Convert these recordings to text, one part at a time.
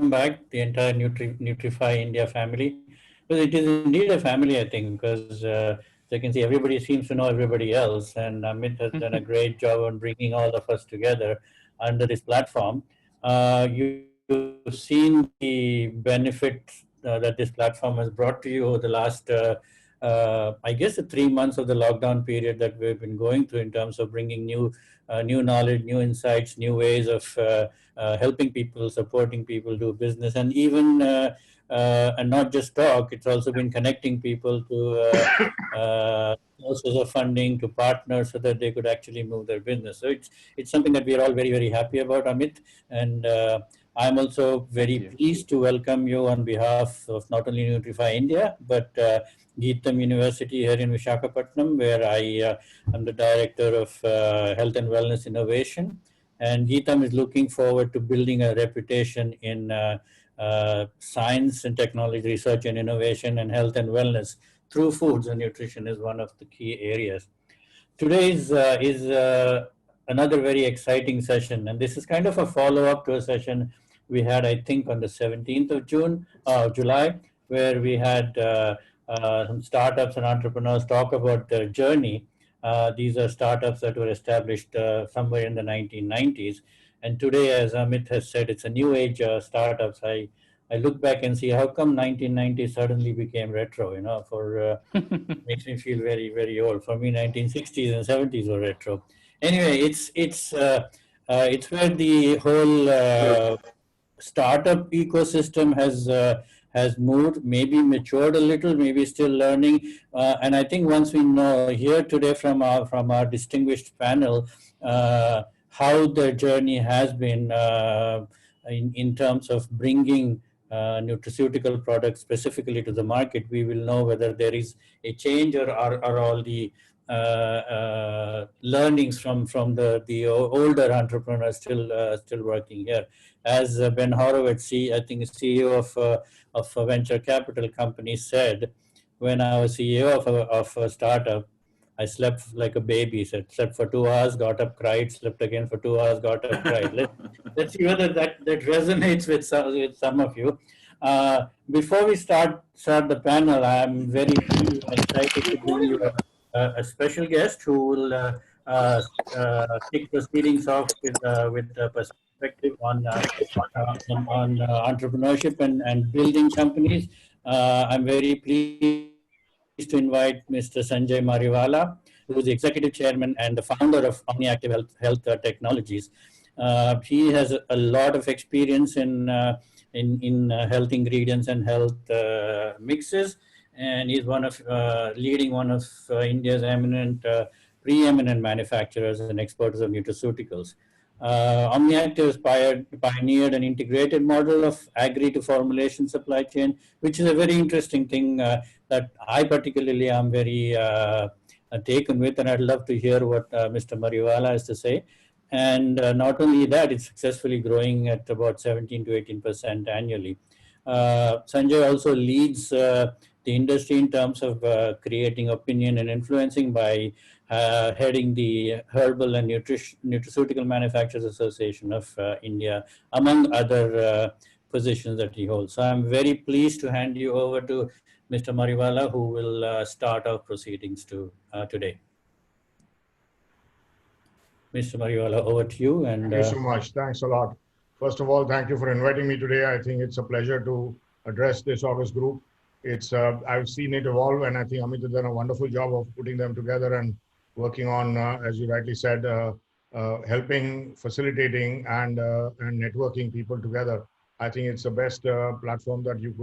welcome back the entire Nutrify India family. Because it is indeed a family, I think, because as you can see, everybody seems to know everybody else, and Amit has done a great job on bringing all of us together under this platform. You've seen the benefits that this platform has brought to you over the last, I guess, the 3 months of the lockdown period that we've been going through in terms of bringing new knowledge, new insights, new ways of helping people, supporting people do business, and even and not just talk. It's also been connecting people to sources of funding, to partners, so that they could actually move their business. So it's something that we are all very happy about, Amit, and I'm also very pleased to welcome you on behalf of not only Nutrify India, but Geetham University here in Visakhapatnam, where I am the Director of Health and Wellness Innovation. And Geetham is looking forward to building a reputation in science and technology, research and innovation, and health and wellness through foods, and nutrition is one of the key areas. Today is another very exciting session, and this is kind of a follow-up to a session we had, I think, on the 17th of July, where we had some startups and entrepreneurs talk about their journey. These are startups that were established somewhere in the 1990s. And today, as Amit has said, it's a new age startups. I look back and see how come 1990 suddenly became retro, makes me feel very old. For me, 1960s and 70s were retro. Anyway, it's where the whole startup ecosystem has moved, maybe matured a little, maybe still learning. And I think once we know here today from our distinguished panel how their journey has been in terms of bringing nutraceutical products specifically to the market, we will know whether there is a change or are all the learnings from the older entrepreneurs still working here. As Ben Horowitz, I think CEO of a venture capital company, said, when I was CEO of a startup, I slept like a baby. Slept for 2 hours, got up, cried, slept again for 2 hours, got up, cried. Let's see whether that resonates with some of you. Before we start the panel, I'm very excited to bring you a special guest who will kick proceedings off with a perspective on entrepreneurship and building companies. I'm very pleased to invite Mr. Sanjay Mariwala, who is the Executive Chairman and the founder of OmniActive Health Technologies. He has a lot of experience in health ingredients and health mixes, and he's leading one of India's preeminent manufacturers and exporters of nutraceuticals. OmniActive has pioneered an integrated model of agri to formulation supply chain, which is a very interesting thing that I particularly am very taken with, and I'd love to hear what Mr. Mariwala has to say. And not only that, it's successfully growing at about 17 to 18% annually. Sanjay also leads the industry in terms of creating opinion and influencing by heading the Herbal and Nutraceutical Manufacturers Association of India, among other positions that he holds. So I'm very pleased to hand you over to Mr. Mariwala, who will start our proceedings today. Mr. Mariwala, over to you. And thank you so much. Thanks a lot. First of all, thank you for inviting me today. I think it's a pleasure to address this August group. I've seen it evolve, and I think Amit has done a wonderful job of putting them together and working on, as you rightly said, helping, facilitating, and networking people together. I think it's the best platform that you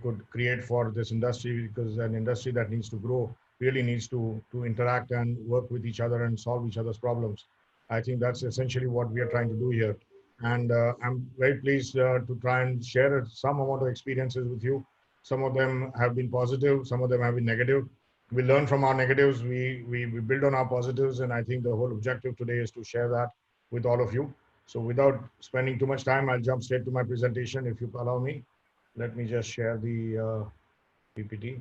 could create for this industry, because an industry that needs to grow really needs to interact and work with each other and solve each other's problems. I think that's essentially what we are trying to do here. And I'm very pleased to try and share some amount of experiences with you. Some of them have been positive, some of them have been negative. We learn from our negatives, we build on our positives, and I think the whole objective today is to share that with all of you. So without spending too much time, I'll jump straight to my presentation, if you allow me. Let me just share the PPT.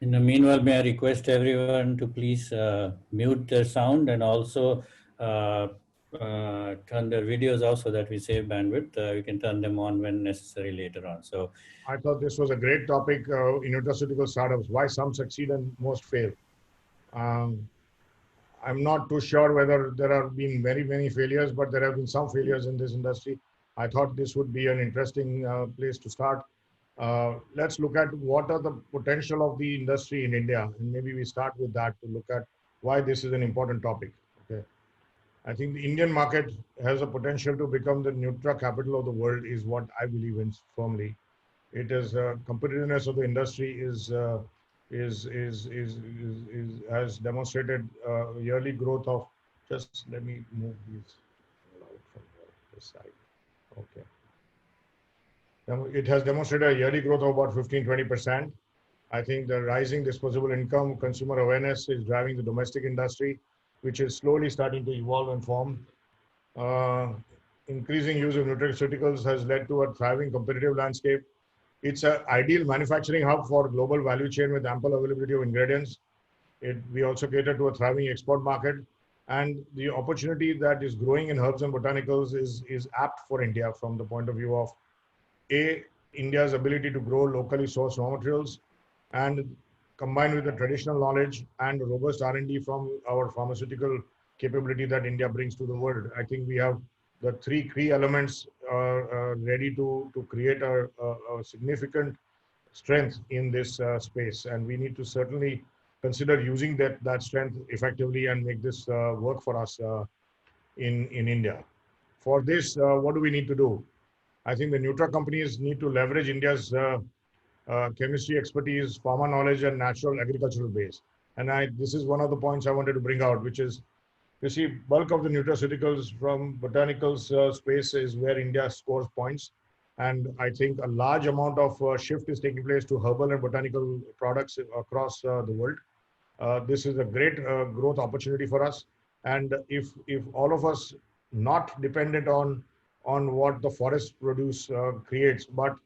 In the meanwhile, may I request everyone to please mute their sound, and also turn the videos off so that we save bandwidth. We can turn them on when necessary later on. So I thought this was a great topic in nutraceutical startups, why some succeed and most fail. Um, I'm not too sure whether there have been many failures, but there have been some failures in this industry. I thought this would be an interesting place to start. Let's look at what are the potential of the industry in India, and maybe we start with that to look at why this is an important topic. Okay, I think the Indian market has a potential to become the Nutra capital of the world, is what I believe in firmly. It is competitiveness of the industry has demonstrated yearly growth of, just let me move these out from this side. Okay. Now, it has demonstrated a yearly growth of about 15-20%. I think the rising disposable income, consumer awareness is driving the domestic industry, which is slowly starting to evolve and form. Uh, Increasing use of nutraceuticals has led to a thriving competitive landscape. It's an ideal manufacturing hub for global value chain with ample availability of ingredients. We also cater to a thriving export market. And the opportunity that is growing in herbs and botanicals is apt for India from the point of view of India's ability to grow locally sourced raw materials, and combined with the traditional knowledge and robust R&D from our pharmaceutical capability that India brings to the world. I think we have the three key elements ready to create a significant strength in this space, and we need to certainly consider using that strength effectively and make this work for us in India. For this, what do we need to do? I think the Nutra companies need to leverage India's chemistry expertise, pharma knowledge, and natural agricultural base. And this is one of the points I wanted to bring out, which is, you see, bulk of the nutraceuticals from botanicals space is where India scores points. And I think a large amount of shift is taking place to herbal and botanical products across the world. This is a great growth opportunity for us. And if all of us not dependent on what the forest produce creates, but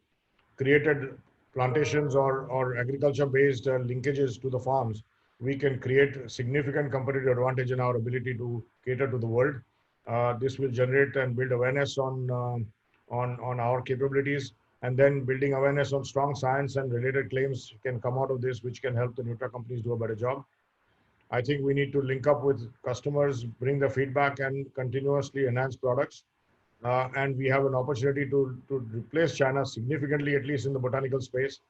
created plantations or agriculture-based linkages to the farms, we can create significant competitive advantage in our ability to cater to the world. This will generate and build awareness on our capabilities, and then building awareness on strong science and related claims can come out of this, which can help the Nutra companies do a better job. I think we need to link up with customers, bring the feedback, and continuously enhance products. And we have an opportunity to replace China significantly, at least in the botanical space,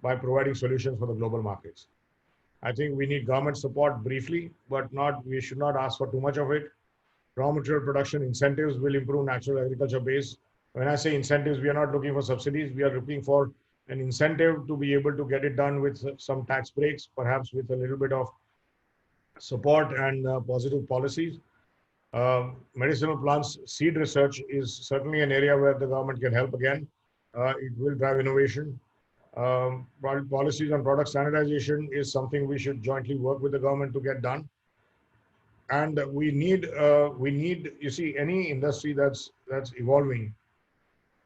by providing solutions for the global markets. I think we need government support briefly, but we should not ask for too much of it. Raw material production incentives will improve natural agriculture base. When I say incentives, we are not looking for subsidies. We are looking for an incentive to be able to get it done with some tax breaks, perhaps with a little bit of support and positive policies. Medicinal plants seed research is certainly an area where the government can help again. It will drive innovation. Policies on product standardization is something we should jointly work with the government to get done. And we need, you see, any industry that's evolving,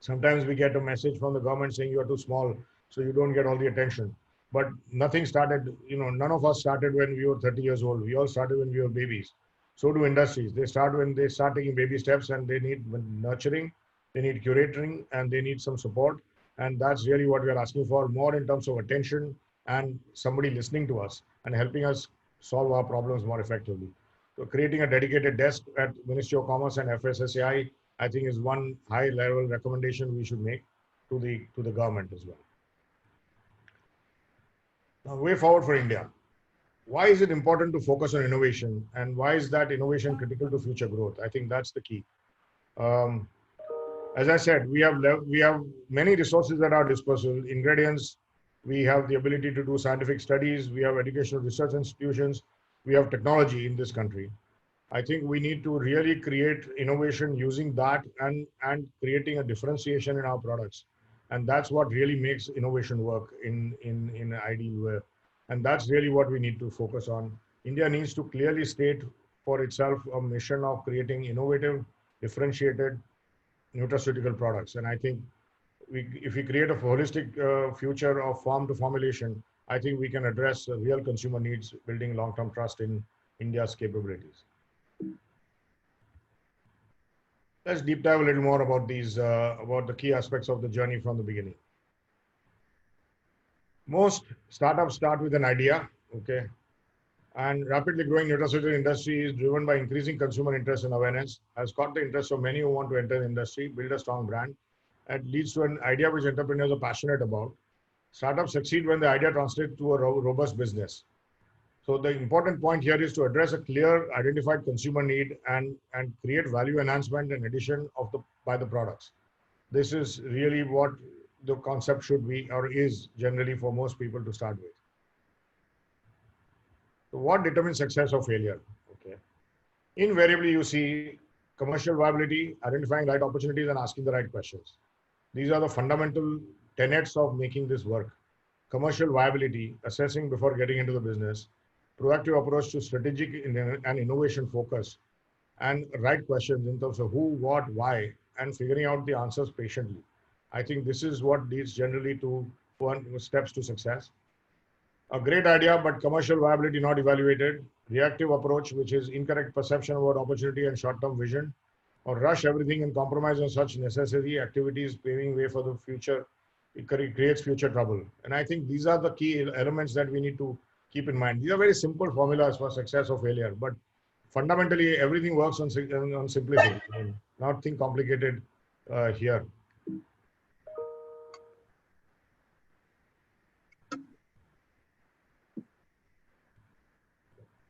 sometimes we get a message from the government saying you are too small, so you don't get all the attention. But nothing started, none of us started when we were 30 years old. We all started when we were babies. So do industries. They start when they start taking baby steps, and they need nurturing, they need curating, and they need some support. And that's really what we are asking for, more in terms of attention and somebody listening to us and helping us solve our problems more effectively. So creating a dedicated desk at Ministry of Commerce and FSSAI, I think, is one high-level recommendation we should make to the government as well. Now, way forward for India. Why is it important to focus on innovation, and why is that innovation critical to future growth? I think that's the key. As I said, we have many resources at our disposal, ingredients. We have the ability to do scientific studies. We have educational research institutions. We have technology in this country. I think we need to really create innovation using that and creating a differentiation in our products. And that's what really makes innovation work in an ideal way. And that's really what we need to focus on. India needs to clearly state for itself a mission of creating innovative, differentiated nutraceutical products. And I think if we create a holistic future of farm to formulation, I think we can address real consumer needs, building long-term trust in India's capabilities. Let's deep dive a little more about these, about the key aspects of the journey from the beginning. Most startups start with an idea, okay, and rapidly growing nutraceutical industry is driven by increasing consumer interest and awareness, has caught the interest of many who want to enter the industry, build a strong brand, and leads to an idea which entrepreneurs are passionate about. Startups succeed when the idea translates to a robust business. So the important point here is to address a clear identified consumer need and create value enhancement and addition of by the products. This is really what the concept should be or is generally for most people to start with. So what determines success or failure? Okay. Invariably, you see commercial viability, identifying right opportunities, and asking the right questions. These are the fundamental tenets of making this work. Commercial viability, assessing before getting into the business, proactive approach to strategic and innovation focus, and right questions in terms of who, what, why, and figuring out the answers patiently. I think this is what leads generally to one steps to success. A great idea, but commercial viability not evaluated. Reactive approach, which is incorrect perception about opportunity and short-term vision, or rush everything and compromise on such necessary activities, paving way for the future. It creates future trouble. And I think these are the key elements that we need to keep in mind. These are very simple formulas for success or failure, but fundamentally everything works on simplicity. I mean, nothing complicated here.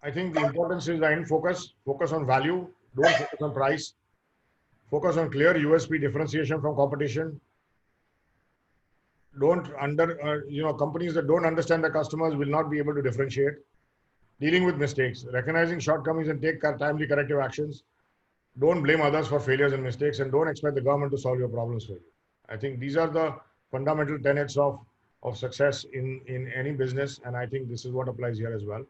I think the importance is the end focus. Focus on value. Don't focus on price. Focus on clear USP differentiation from competition. Companies that don't understand the customers will not be able to differentiate. Dealing with mistakes, recognizing shortcomings and take timely corrective actions. Don't blame others for failures and mistakes, and don't expect the government to solve your problems for you. I think these are the fundamental tenets of success in any business, and I think this is what applies here as well.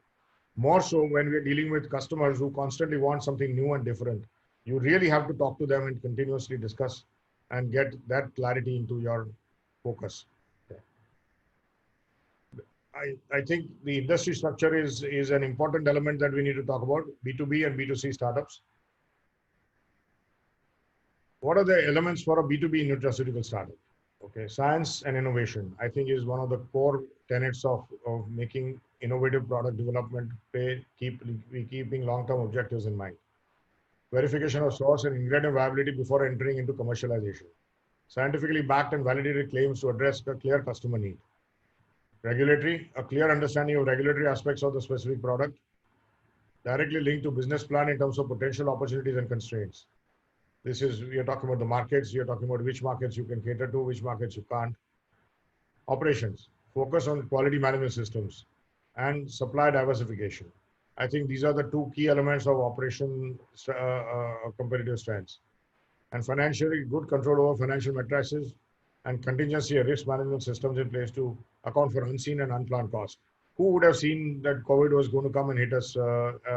More so when we're dealing with customers who constantly want something new and different. You really have to talk to them and continuously discuss and get that clarity into your focus. I think the industry structure is an important element that we need to talk about, B2B and B2C startups. What are the elements for a B2B nutraceutical startup? Okay, science and innovation, I think, is one of the core tenets of making innovative product development, keeping long-term objectives in mind. Verification of source and ingredient viability before entering into commercialization. Scientifically backed and validated claims to address a clear customer need. Regulatory, a clear understanding of regulatory aspects of the specific product, directly linked to business plan in terms of potential opportunities and constraints. We are talking about the markets, we are talking about which markets you can cater to, which markets you can't. Operations, focus on quality management systems and supply diversification. I think these are the two key elements of operation competitive strengths. And financially, good control over financial matrices and contingency and risk management systems in place to account for unseen and unplanned costs. Who would have seen that COVID was going to come and hit us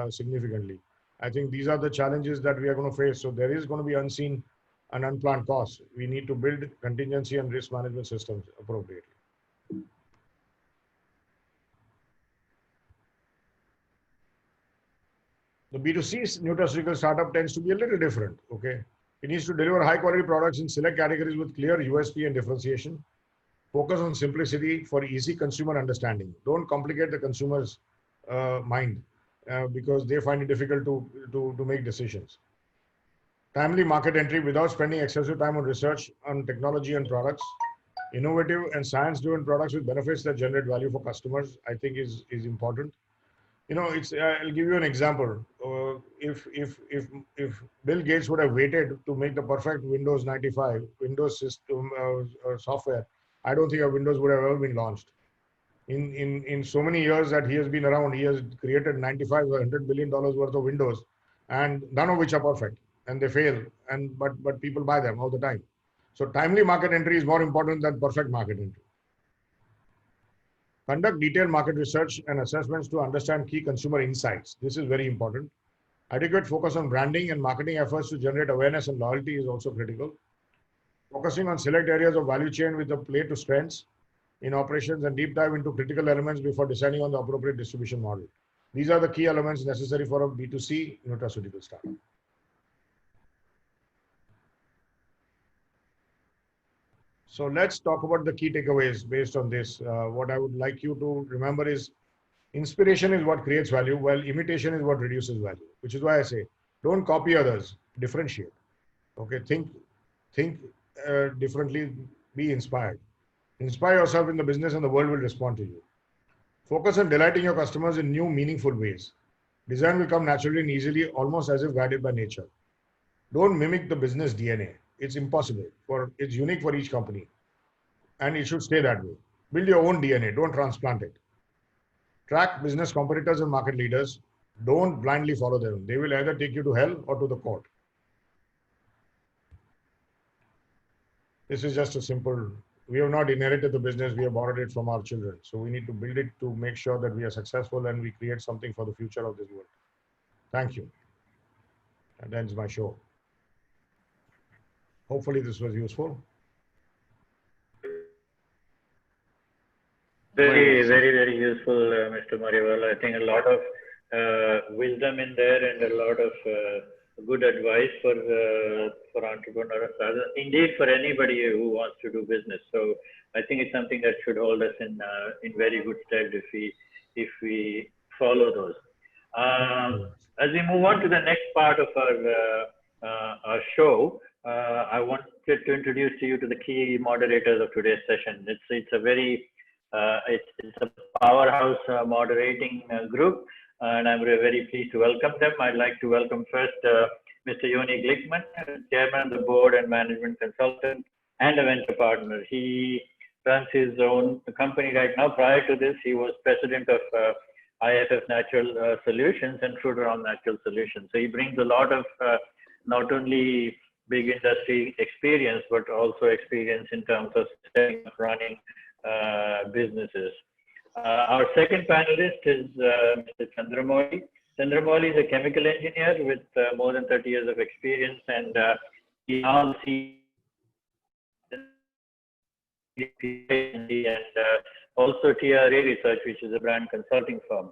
significantly? I think these are the challenges that we are going to face. So there is going to be unseen and unplanned costs. We need to build contingency and risk management systems appropriately. The B2C nutraceutical startup tends to be a little different, okay? It needs to deliver high quality products in select categories with clear USP and differentiation. Focus on simplicity for easy consumer understanding. Don't complicate the consumer's mind because they find it difficult to make decisions. Timely market entry without spending excessive time on research on technology and products. Innovative and science-driven products with benefits that generate value for customers, I think is important. You know, I'll give you an example. If Bill Gates would have waited to make the perfect Windows 95 Windows system software, I don't think a Windows would have ever been launched. In so many years that he has been around, he has created 95 or $100 billion worth of Windows, and none of which are perfect, and they fail. But people buy them all the time. So timely market entry is more important than perfect market entry. Conduct detailed market research and assessments to understand key consumer insights. This is very important. Adequate focus on branding and marketing efforts to generate awareness and loyalty is also critical. Focusing on select areas of value chain with a play to strengths in operations and deep dive into critical elements before deciding on the appropriate distribution model. These are the key elements necessary for a B2C nutraceutical startup. So let's talk about the key takeaways based on this. What I would like you to remember is inspiration is what creates value, while imitation is what reduces value, which is why I say, don't copy others, differentiate. Okay, think differently, be inspired. Inspire yourself in the business and the world will respond to you. Focus on delighting your customers in new, meaningful ways. Design will come naturally and easily, almost as if guided by nature. Don't mimic the business DNA. It's impossible. It's unique for each company, and it should stay that way. Build your own DNA. Don't transplant it. Track business competitors and market leaders. Don't blindly follow them. They will either take you to hell or to the court. This is just a simple. We have not inherited the business. We have borrowed it from our children. So we need to build it to make sure that we are successful and we create something for the future of this world. Thank you. That ends my show. Hopefully this was useful. Very useful, Mr. Mariwal. I think a lot of wisdom in there and a lot of good advice for entrepreneurs, indeed for anybody who wants to do business. So I think it's something that should hold us in very good stead if we follow those. As we move on to the next part of our show, I wanted to introduce to you to the key moderators of today's session. It's a very it's a powerhouse moderating group, and I'm very pleased to welcome them. I'd like to welcome first Mr. Yoni Glickman, Chairman of the Board and Management Consultant and a venture partner. He runs his own company right now. Prior to this, he was President of IFF Natural Solutions and Fruiteron Natural Solutions. So he brings a lot of not only big industry experience, but also experience in terms of setting up, running businesses. Our second panelist is Mr. Chandramouli. Chandramouli is a chemical engineer with more than 30 years of experience, and he now sees and also TRA Research, which is a brand consulting firm.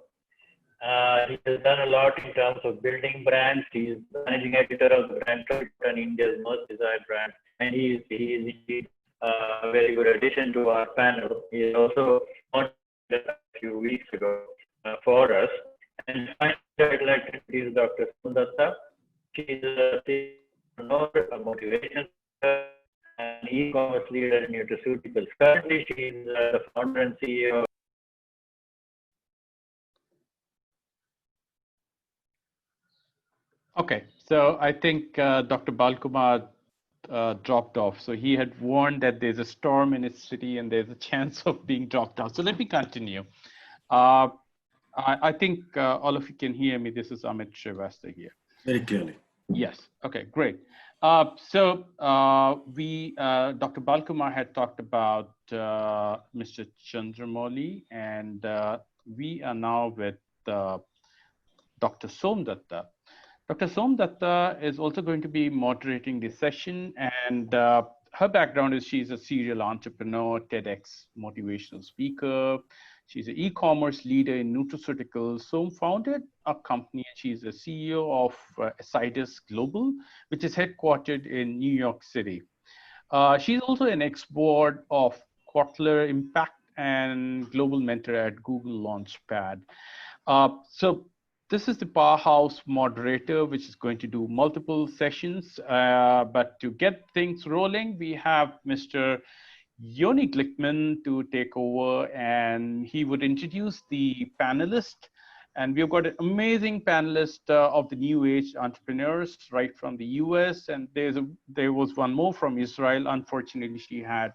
He has done a lot in terms of building brands. He's managing editor of the brand and India's most desired brand, and he is indeed a very good addition to our panel. He is also on a few weeks ago for us. And finally, I'd like to introduce Dr. Sundatta. She's a motivation and e-commerce leader in Nutraceuticals. Currently, she is the founder and CEO. Okay, so I think Dr. Balkumar dropped off. So he had warned that there's a storm in his city and there's a chance of being dropped out. So let me continue. I think all of you can hear me. This is Amit Srivastava here. Very clearly. Yes. Okay, great. So Dr. Balkumar had talked about Mr. Chandramouli, and we are now with Dr. Somdatta. Dr. Somdatta is also going to be moderating this session, and her background is she's a serial entrepreneur, TEDx motivational speaker. She's an e-commerce leader in Nutraceuticals. Som founded a company, and she's the CEO of Acidus Global, which is headquartered in New York City. She's also an ex-board of Kotler Impact and global mentor at Google Launchpad. So this is the powerhouse moderator, which is going to do multiple sessions. But to get things rolling, we have Mr. Yoni Glickman to take over, and he would introduce the panelist. And we've got an amazing panelist of the New Age Entrepreneurs right from the US. And there was one more from Israel. Unfortunately, she had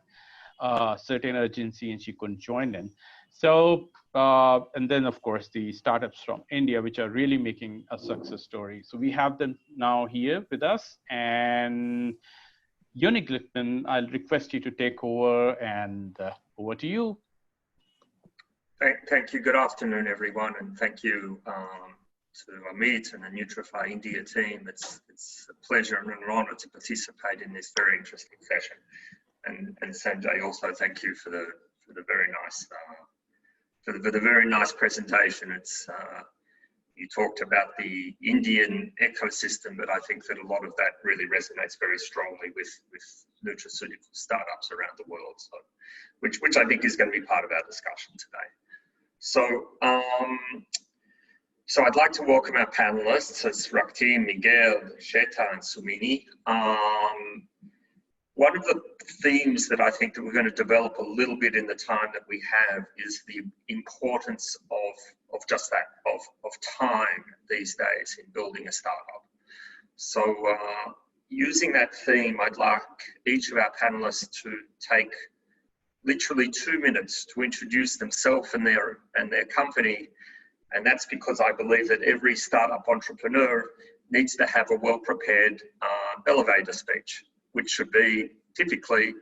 certain urgency and she couldn't join in. So, and then of course, the startups from India, which are really making a success story. So we have them now here with us. And Yoni Glickman, I'll request you to take over, and over to you. Thank you. Good afternoon, everyone, and thank you to Amit and the Nutrify India team. It's a pleasure and an honor to participate in this very interesting session. And Sanjay, also thank you for the very nice for the very nice presentation. You talked about the Indian ecosystem, but I think that a lot of that really resonates very strongly with nutraceutical startups around the world. So, which I think is going to be part of our discussion today. So, so I'd like to welcome our panelists, as Raktim, Miguel, Sheta, and Sumini. One of the themes that I think that we're going to develop a little bit in the time that we have is the importance of just that, of time these days in building a startup. So using that theme, I'd like each of our panelists to take literally 2 minutes to introduce themselves and their company. And that's because I believe that every startup entrepreneur needs to have a well-prepared elevator speech, which should be typically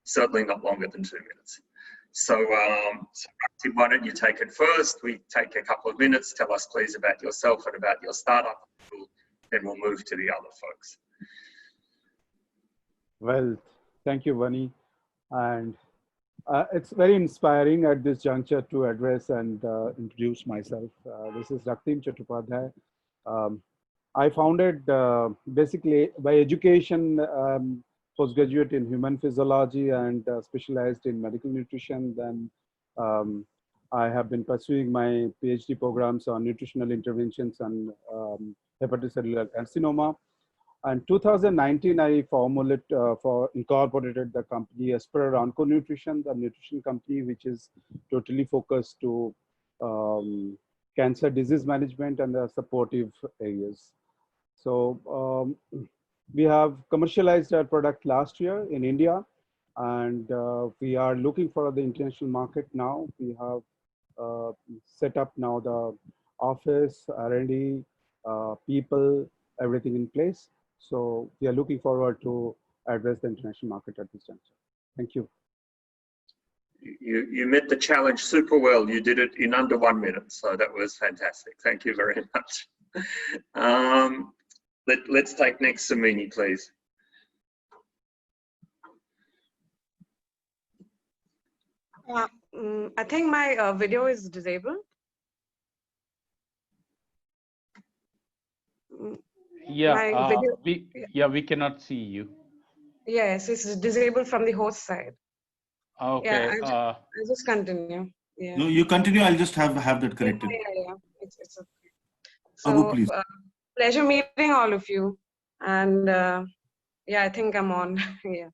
certainly not longer than 2 minutes. So, so why don't you take it first? We take a couple of minutes. Tell us please about yourself and about your startup. Then we'll move to the other folks. Well, thank you, Vani. And it's very inspiring at this juncture to address and introduce myself. This is Raktim Chattopadhyay. I founded basically by education, postgraduate in human physiology and specialized in medical nutrition. Then I have been pursuing my PhD programs on nutritional interventions and hepatocellular carcinoma. And 2019, I incorporated the company Aspera Onco Nutrition, the nutrition company, which is totally focused to cancer disease management and the supportive areas. So we have commercialized our product last year in India, and we are looking for the international market now. We have set up now the office, R&D, people, everything in place. So we are looking forward to address the international market at this juncture. Thank you. You met the challenge super well. You did it in under 1 minute, so that was fantastic. Thank you very much. Let's take next Sumini, please. I think my video is disabled. Yeah, we cannot see you. Yes, it's disabled from the host side. Okay. Yeah, I'll just continue. Yeah. No, you continue. I'll just have that corrected. Yeah. It's okay. So, please. Pleasure meeting all of you. And yeah, I think I'm on. Yeah.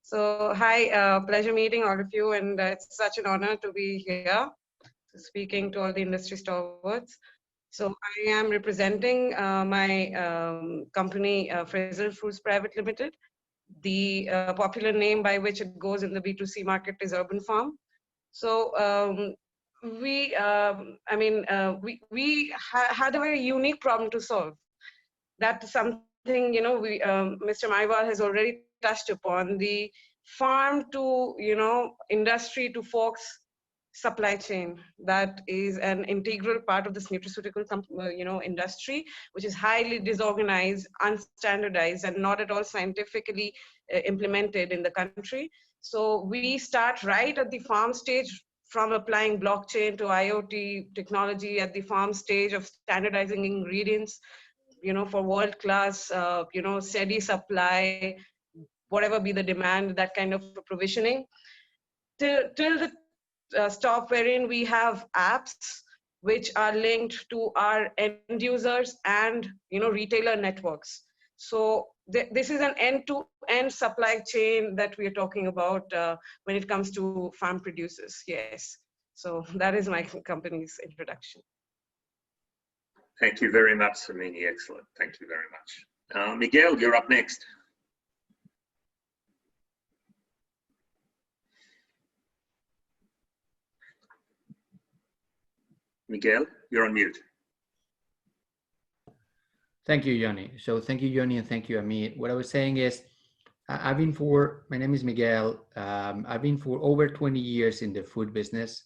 So, hi, pleasure meeting all of you. And it's such an honor to be here speaking to all the industry stalwarts. So I am representing my company, Fraser Fruits Private Limited. The popular name by which it goes in the B2C market is Urban Farm. So we had a very unique problem to solve. That's something, Mr. Maiwal has already touched upon, the farm to, industry to folks supply chain. That is an integral part of this nutraceutical industry, which is highly disorganized, unstandardized, and not at all scientifically implemented in the country. So we start right at the farm stage, from applying blockchain to IoT technology at the farm stage of standardizing ingredients, for world-class, steady supply, whatever be the demand, that kind of provisioning, till the stop wherein we have apps which are linked to our end users and retailer networks. So this is an end-to-end supply chain that we are talking about when it comes to farm producers. Yes. So that is my company's introduction. Thank you very much, Sumini. Excellent. Thank you very much. Miguel, you're up next. Miguel, you're on mute. Thank you, Yoni. So thank you, Yoni, and thank you, Amit. What I was saying is, my name is Miguel. I've been for over 20 years in the food business,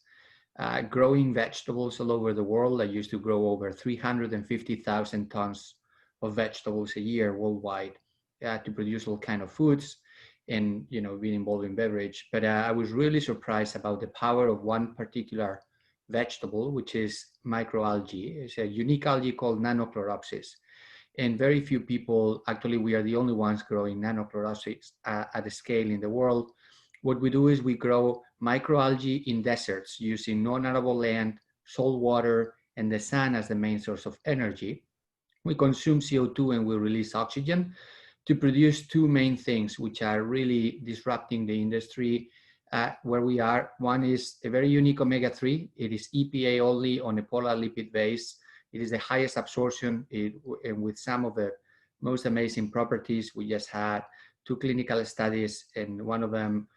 growing vegetables all over the world. I used to grow over 350,000 tons of vegetables a year worldwide to produce all kinds of foods and, being involved in beverage. But I was really surprised about the power of one particular vegetable, which is microalgae. It's a unique algae called Nanochloropsis. And very few people, actually we are the only ones growing Nanochloropsis at a scale in the world. What we do is we grow microalgae in deserts using non-arable land, salt water, and the sun as the main source of energy. We consume CO2 and we release oxygen to produce two main things, which are really disrupting the industry where we are. One is a very unique omega-3. It is EPA only on a polar lipid base. It is the highest absorption and with some of the most amazing properties. We just had 2 clinical studies, and one of them,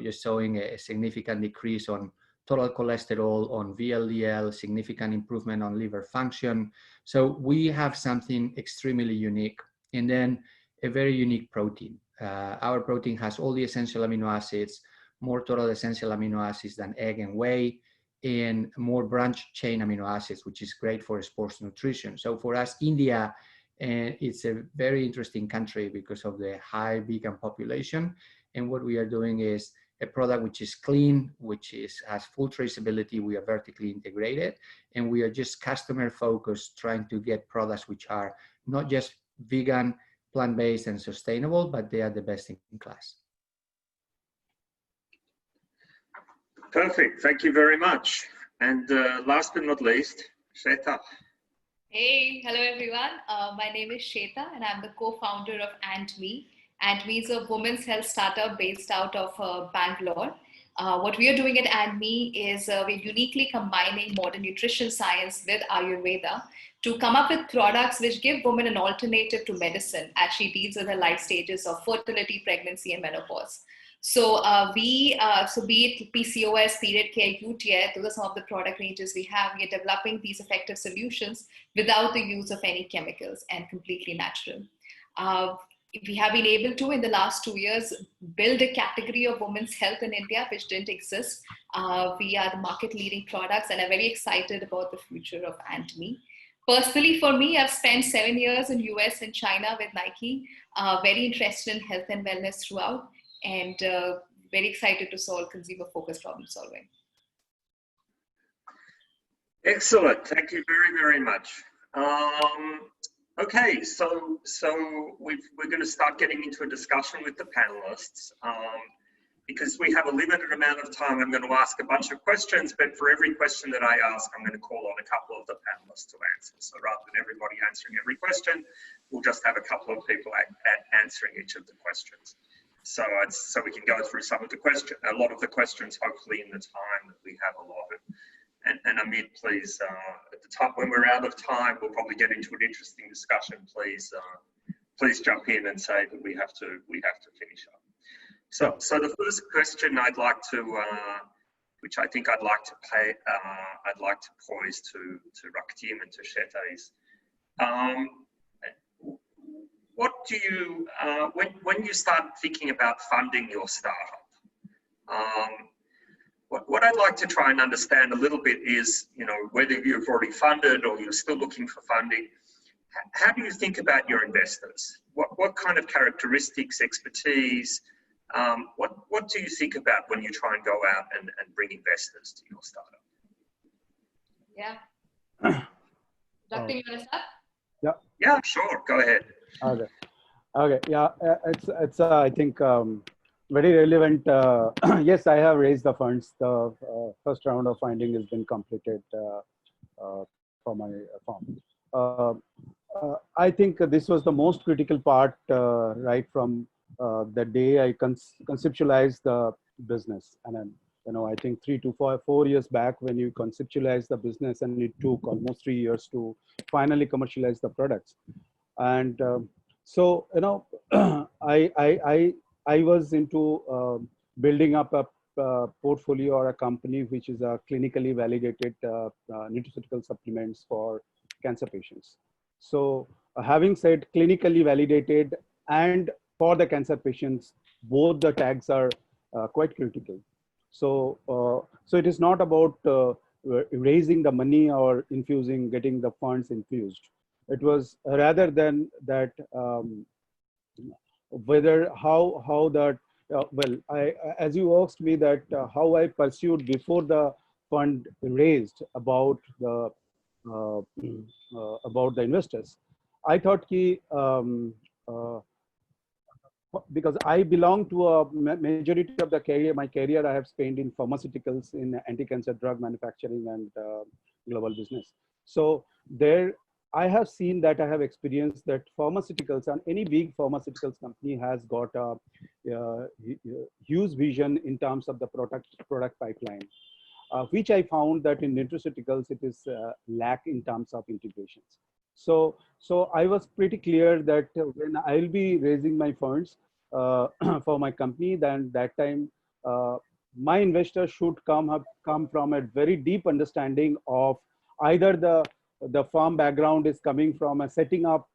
just showing a significant decrease on total cholesterol, on VLDL, significant improvement on liver function. So we have something extremely unique. And then a very unique protein. Our protein has all the essential amino acids, more total essential amino acids than egg and whey, and more branch chain amino acids, which is great for sports nutrition. So for us, India, it's a very interesting country because of the high vegan population. And what we are doing is a product which is clean, which has full traceability. We are vertically integrated, and we are just customer focused, trying to get products which are not just vegan, plant-based and sustainable, but they are the best in class. Perfect. Thank you very much. And last but not least, Shweta. Hey, hello everyone. My name is Shweta and I'm the co-founder of AntMe. AntMe is a women's health startup based out of Bangalore. What we are doing at AntMe is we're uniquely combining modern nutrition science with Ayurveda to come up with products which give women an alternative to medicine, actually deals with the life stages of fertility, pregnancy, and menopause. So be it PCOS, period care, UTI, those are some of the product ranges we have. We are developing these effective solutions without the use of any chemicals and completely natural. We have been able to, in the last 2 years, build a category of women's health in India, which didn't exist. We are the market leading products, and I'm very excited about the future of AntMe. Personally, for me, I've spent 7 years in US and China with Nike, very interested in health and wellness throughout, and very excited to solve consumer-focused problem solving. Excellent. Thank you very, very much. Okay, so we're going to start getting into a discussion with the panelists. Because we have a limited amount of time, I'm going to ask a bunch of questions, but for every question that I ask, I'm going to call on a couple of the panelists to answer. So rather than everybody answering every question, we'll just have a couple of people answering each of the questions. So we can go through some of the questions, a lot of the questions, hopefully in the time that we have allotted. And Amit, please, at the time when we're out of time, we'll probably get into an interesting discussion. Please jump in and say that we have to finish up. So the first question I'd like to, which I think I'd like to pose to Raktim and to Shweta is, what do you, when you start thinking about funding your startup, what I'd like to try and understand a little bit is, whether you've already funded or you're still looking for funding, how do you think about your investors? What kind of characteristics, expertise, what do you think about when you try and go out and bring investors to your startup? Yeah. Dr. You want to start? Yeah. Yeah, sure. Go ahead. Okay. Yeah, it's I think very relevant. Yes, I have raised the funds. The first round of funding has been completed for my firm. I think this was the most critical part right from the day I conceptualized the business. And then, I think 3 to 4 years back when you conceptualize the business, and it took almost 3 years to finally commercialize the products. And so, I was into building up a portfolio or a company which is a clinically validated nutraceutical supplements for cancer patients. So having said clinically validated and for the cancer patients, both the tags are quite critical. So, so it is not about raising the money or getting the funds infused. It was rather than that, whether how that, well, as you asked me that how I pursued before the fund raised about the investors, I thought because I belong to a majority of the career, my career I have spent in pharmaceuticals, in anti-cancer drug manufacturing and global business. So there, I have seen that, I have experienced that pharmaceuticals, and any big pharmaceuticals company has got a huge vision in terms of the product pipeline, which I found that in nutraceuticals it is lack in terms of integrations. So I was pretty clear that when I'll be raising my funds for my company, then that time my investors should come from a very deep understanding of either the firm background is coming from a setting up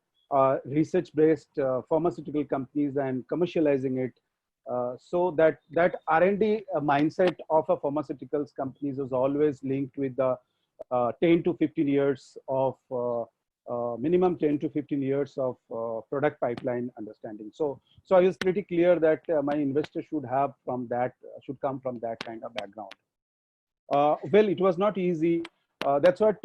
research-based pharmaceutical companies and commercializing it. So that R&D mindset of a pharmaceuticals companies is always linked with the 10 to 15 years of minimum 10 to 15 years of product pipeline understanding. So I was pretty clear that my investor should come from that kind of background. Well, it was not easy. That's what,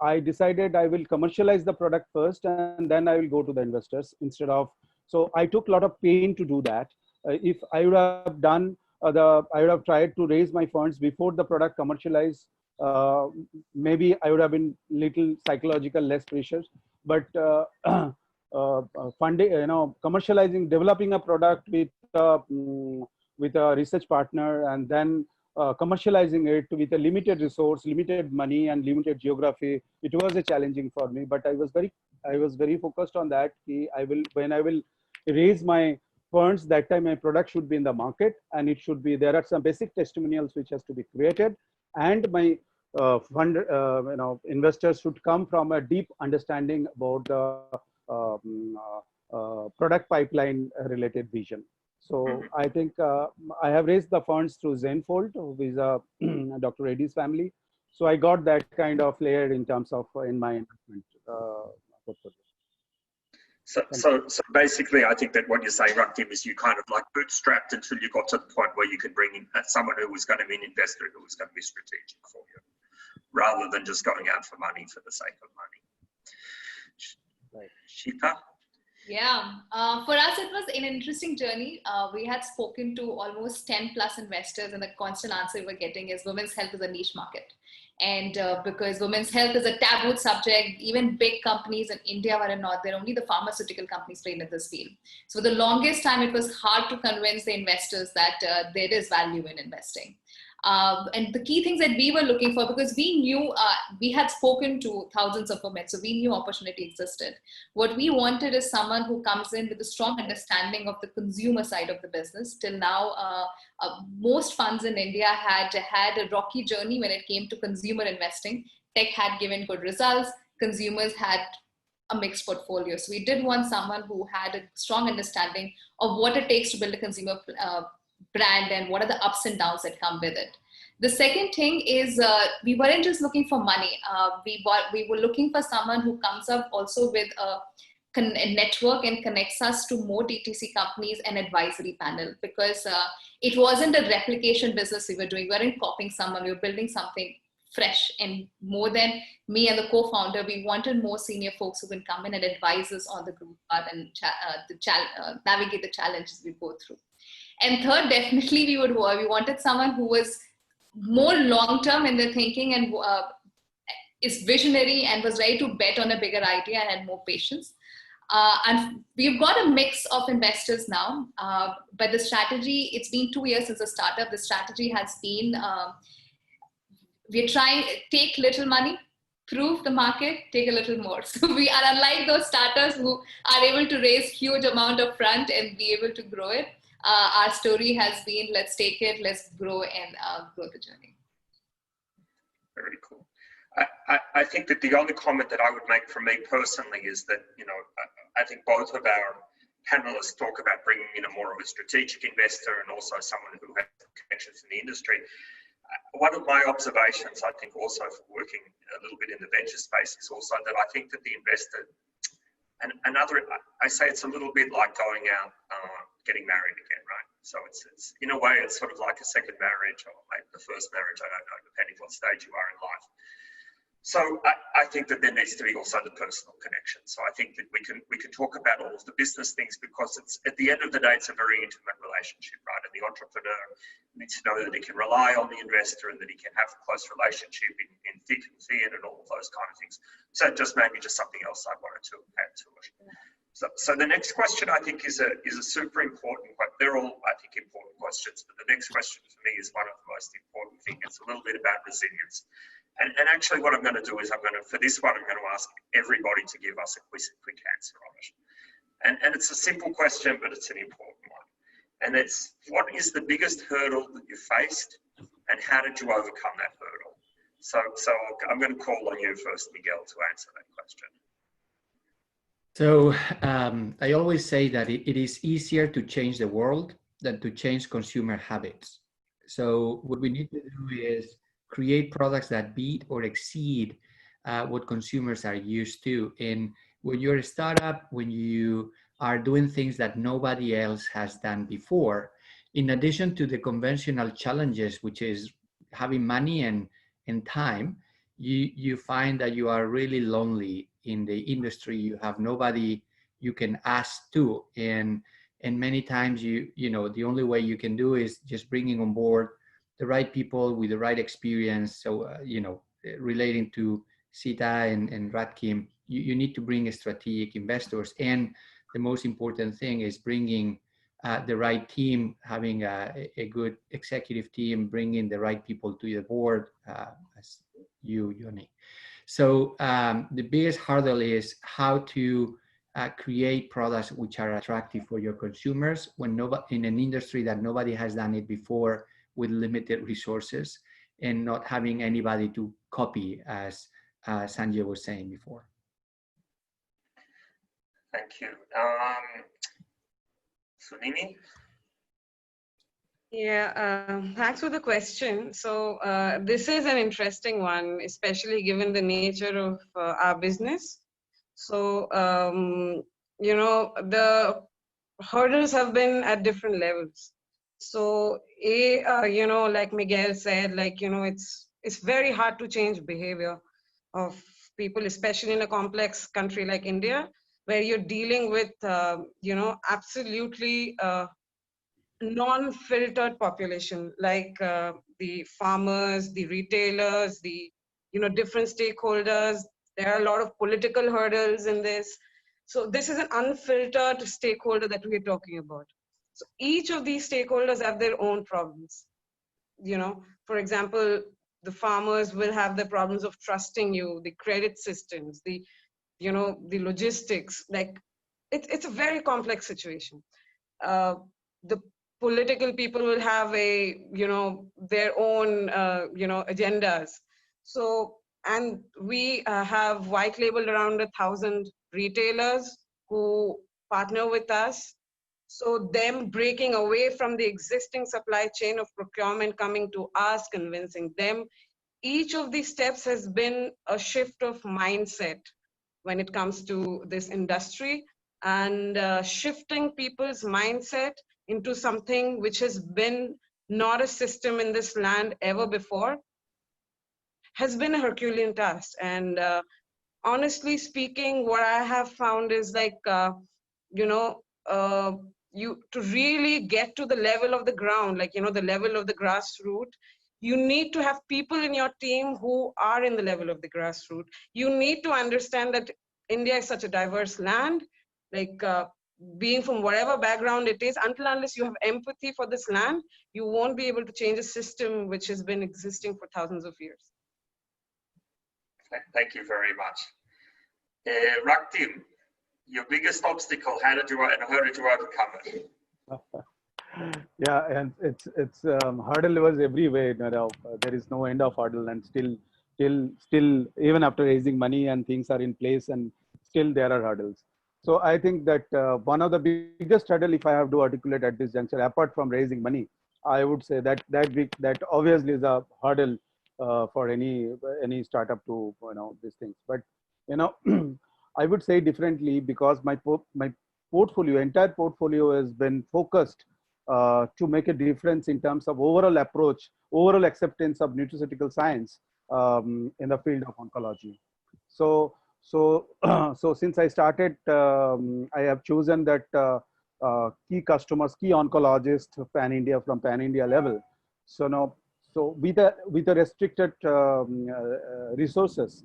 I decided I will commercialize the product first and then I will go to the investors instead of, so I took a lot of pain to do that. If I would have done I would have tried to raise my funds before the product commercialized, maybe I would have been little psychological less pressures. But funding, commercializing, developing a product with a research partner, and then commercializing it with a limited resource, limited money, and limited geography, it was a challenging for me. But I was very focused on that. When I will raise my funds, that time my product should be in the market, and it should be, there are some basic testimonials which has to be created, and my investors should come from a deep understanding about the product pipeline related vision. So I think I have raised the funds through Zenfold, who is Dr. Reddy's family. So I got that kind of layer in terms of in my investment portfolio. So basically, I think that what you're saying, Raktim, is you kind of like bootstrapped until you got to the point where you could bring in someone who was going to be an investor, who was going to be strategic for you, rather than just going out for money for the sake of money. Right. Shipa? Yeah, for us, it was an interesting journey. We had spoken to almost 10 plus investors, and the constant answer we were getting is women's health is a niche market. And because women's health is a taboo subject, even big companies in India were not there, only the pharmaceutical companies played in this field. So for the longest time, it was hard to convince the investors that there is value in investing. And the key things that we were looking for, because we knew, we had spoken to thousands of women, so we knew opportunity existed. What we wanted is someone who comes in with a strong understanding of the consumer side of the business. Till now, most funds in India had a rocky journey when it came to consumer investing. Tech had given good results. Consumers had a mixed portfolio. So we did want someone who had a strong understanding of what it takes to build a consumer brand and what are the ups and downs that come with it. The second thing is we weren't just looking for money. We were looking for someone who comes up also with a network and connects us to more DTC companies and advisory panel, because it wasn't a replication business we were doing. We weren't copying someone, we were building something fresh. And more than me and the co-founder, we wanted more senior folks who can come in and advise us on the group path and navigate the challenges we go through. And third, definitely we wanted someone who was more long-term in their thinking and is visionary and was ready to bet on a bigger idea and had more patience. And we've got a mix of investors now, but the strategy, it's been 2 years since the startup. The strategy has been, we're trying, take little money, prove the market, take a little more. So we are unlike those startups who are able to raise huge amount of front and be able to grow it. Our story has been, let's take it, let's grow and grow the journey. Very cool. I think that the only comment that I would make from me personally is that, I think both of our panelists talk about bringing in more of a strategic investor and also someone who has connections in the industry. One of my observations, I think also for working a little bit in the venture space, is also that I think that the investor, and I say it's a little bit like going out, getting married again, right? So it's in a way, it's sort of like a second marriage, or maybe the first marriage, I don't know, depending what stage you are in life. So I think that there needs to be also the personal connection. So I think that we can talk about all of the business things, because it's, at the end of the day, it's a very intimate relationship, right? And the entrepreneur needs to know that he can rely on the investor and that he can have a close relationship in thick and thin and all of those kind of things. So just maybe just something else I wanted to add to it. So the next question, I think, is a super important one. They're all, I think, important questions, but the next question for me is one of the most important things. It's a little bit about resilience. And actually what I'm going to do is for this one, I'm going to ask everybody to give us a quick answer on it. And it's a simple question, but it's an important one. And it's, what is the biggest hurdle that you faced, and how did you overcome that hurdle? So I'm going to call on you first, Miguel, to answer that question. So I always say that it is easier to change the world than to change consumer habits. So what we need to do is create products that beat or exceed what consumers are used to. And when you're a startup, when you are doing things that nobody else has done before, in addition to the conventional challenges, which is having money and time, you find that you are really lonely in the industry. You have nobody you can ask to, and many times you know the only way you can do is just bringing on board the right people with the right experience. So you know, relating to Sita and Ratkim, you need to bring strategic investors, and the most important thing is bringing the right team, having a good executive team, bringing the right people to the board, as you, Yoni. So the biggest hurdle is how to create products which are attractive for your consumers when in an industry that nobody has done it before, with limited resources and not having anybody to copy, as Sanjay was saying before. Thank you. Sunimi? Yeah, thanks for the question. So this is an interesting one, especially given the nature of our business. So, you know, the hurdles have been at different levels. So, you know, like Miguel said, like, you know, it's very hard to change behavior of people, especially in a complex country like India, where you're dealing with, you know, absolutely non-filtered population, like the farmers, the retailers, the, you know, different stakeholders. There are a lot of political hurdles in this. So this is an unfiltered stakeholder that we're talking about. So each of these stakeholders have their own problems. You know, for example, the farmers will have the problems of trusting you, the credit systems, the, you know, the logistics. Like it's a very complex situation. The political people will have a, you know, their own, you know, agendas. So, and we have white labeled around 1,000 retailers who partner with us. So them breaking away from the existing supply chain of procurement, coming to us, convincing them. Each of these steps has been a shift of mindset when it comes to this industry, and shifting people's mindset into something which has been not a system in this land ever before has been a Herculean task. And honestly speaking, what I have found is like, you know, you to really get to the level of the ground, like, you know, the level of the grassroots, you need to have people in your team who are in the level of the grassroots. You need to understand that India is such a diverse land, like being from whatever background it is, until unless you have empathy for this land, you won't be able to change a system which has been existing for thousands of years. Thank you very much. Raktim, your biggest obstacle, how did you overcome it? Yeah, and it's hurdle was everywhere. You know, there is no end of hurdle, and still even after raising money and things are in place, and still there are hurdles. So I think that one of the biggest hurdle, if I have to articulate at this juncture, apart from raising money, I would say that obviously is a hurdle for any startup to, you know, these things. But you know, I would say differently, because my portfolio, entire portfolio, has been focused to make a difference in terms of overall approach, overall acceptance of nutraceutical science in the field of oncology. So since I started, I have chosen that key customers, key oncologists from pan India level. So now, so with a restricted resources,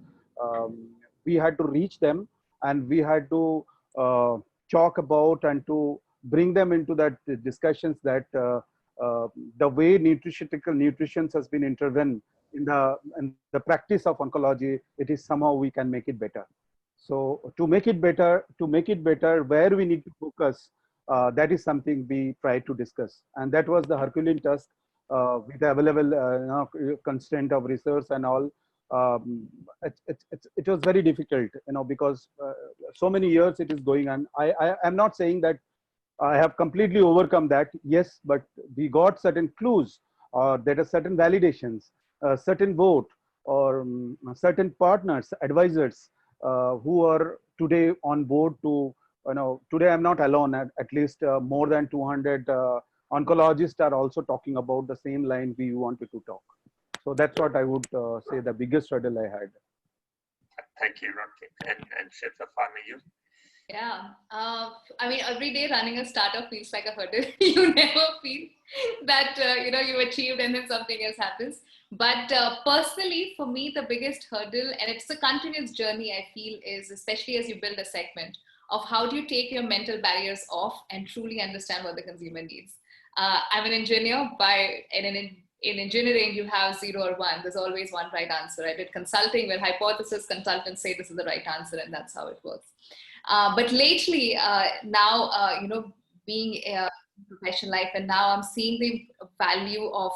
we had to reach them, and we had to talk about and to bring them into that discussions that the way nutrition has been intervened in the practice of oncology, it is somehow we can make it better. So to make it better, where we need to focus, that is something we try to discuss, and that was the Herculean task with the available constraint of resource and all. It was very difficult, because so many years it is going on. I am not saying that I have completely overcome that. Yes, but we got certain clues, or there are certain validations, certain vote, or certain partners, advisors who are today on board to, today I'm not alone. At least more than 200 oncologists are also talking about the same line we wanted to talk. So that's what I would say the biggest hurdle I had. Thank you, Ramki. And Sheta, finally you. Yeah, I mean, every day running a startup feels like a hurdle. You never feel that, you achieved and then something else happens. But personally, for me, the biggest hurdle, and it's a continuous journey, I feel, is especially as you build a segment of how do you take your mental barriers off and truly understand what the consumer needs. I'm an engineer. In engineering, you have 0 or 1. There's always one right answer. I did consulting where hypothesis consultants say this is the right answer, and that's how it works. But lately, now, being in professional life, and now I'm seeing the value of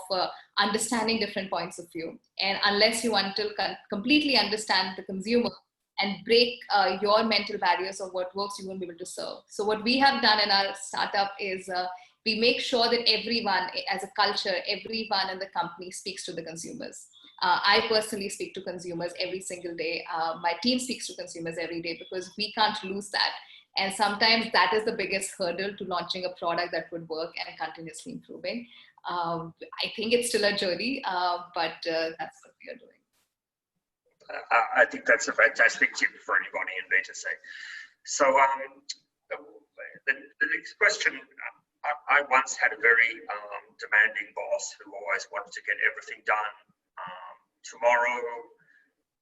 understanding different points of view. And unless you completely understand the consumer and break your mental barriers of what works, you won't be able to serve. So what we have done in our startup is we make sure that everyone, as a culture, everyone in the company speaks to the consumers. I personally speak to consumers every single day. My team speaks to consumers every day, because we can't lose that. And sometimes that is the biggest hurdle to launching a product that would work and continuously improving. I think it's still a journey, but that's what we are doing. I think that's a fantastic tip for anybody in B2C. So the next question, I once had a very demanding boss who always wanted to get everything done tomorrow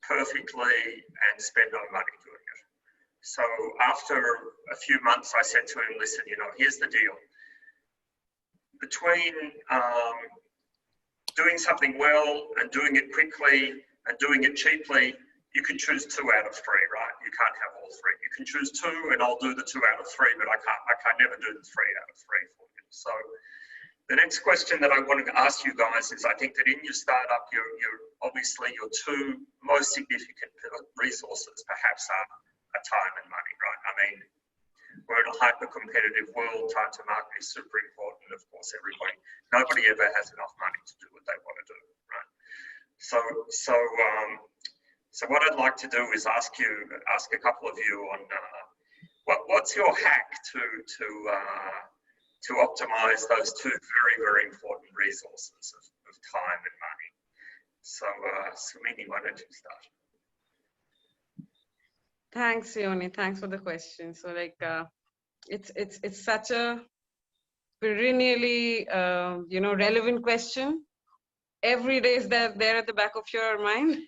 perfectly and spend no money doing it. So after a few months, I said to him, listen, here's the deal. Between doing something well and doing it quickly and doing it cheaply, you can choose 2 out of 3, right? You can't have all 3. You can choose 2 and I'll do the 2 out of 3, but I can't never do the 3 out of 3 for you. So the next question that I wanted to ask you guys is, I think that in your startup, you're obviously your 2 most significant resources perhaps are time and money, right? I mean, we're in a hyper-competitive world. Time to market is super important. Of course, nobody ever has enough money to do what they want to do, right? So what I'd like to do is ask a couple of you on what's your hack to optimize those 2 very, very important resources of time and money. So, Sumini, why don't you start? Thanks, Yoni. Thanks for the question. So, it's such a perennially, relevant question. Every day is there at the back of your mind,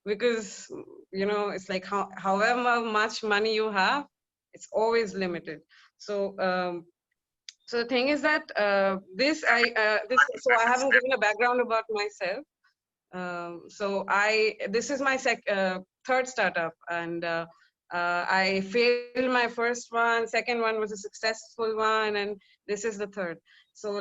because it's like however much money you have, it's always limited. So, so the thing is that so I haven't given a background about myself. So this is my 3rd startup, and I failed my first one. Second one was a successful one, and this is the 3rd. So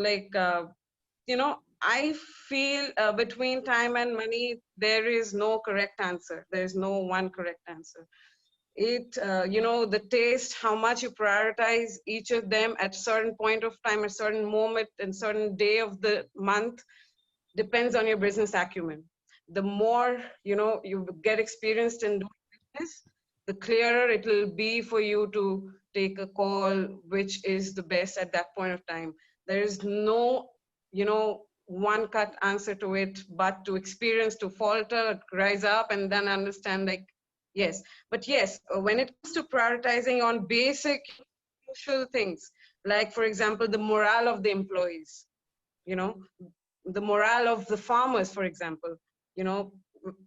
I feel between time and money, there is no correct answer. There is no one correct answer. The taste, how much you prioritize each of them at a certain point of time, a certain moment, and certain day of the month, depends on your business acumen. The more, you get experienced in doing business, the clearer it will be for you to take a call, which is the best at that point of time. There is no, one cut answer to it, but to experience, to falter, rise up, and then understand, like, yes. But yes, when it comes to prioritizing on basic social things, like, for example, the morale of the employees, the morale of the farmers, for example,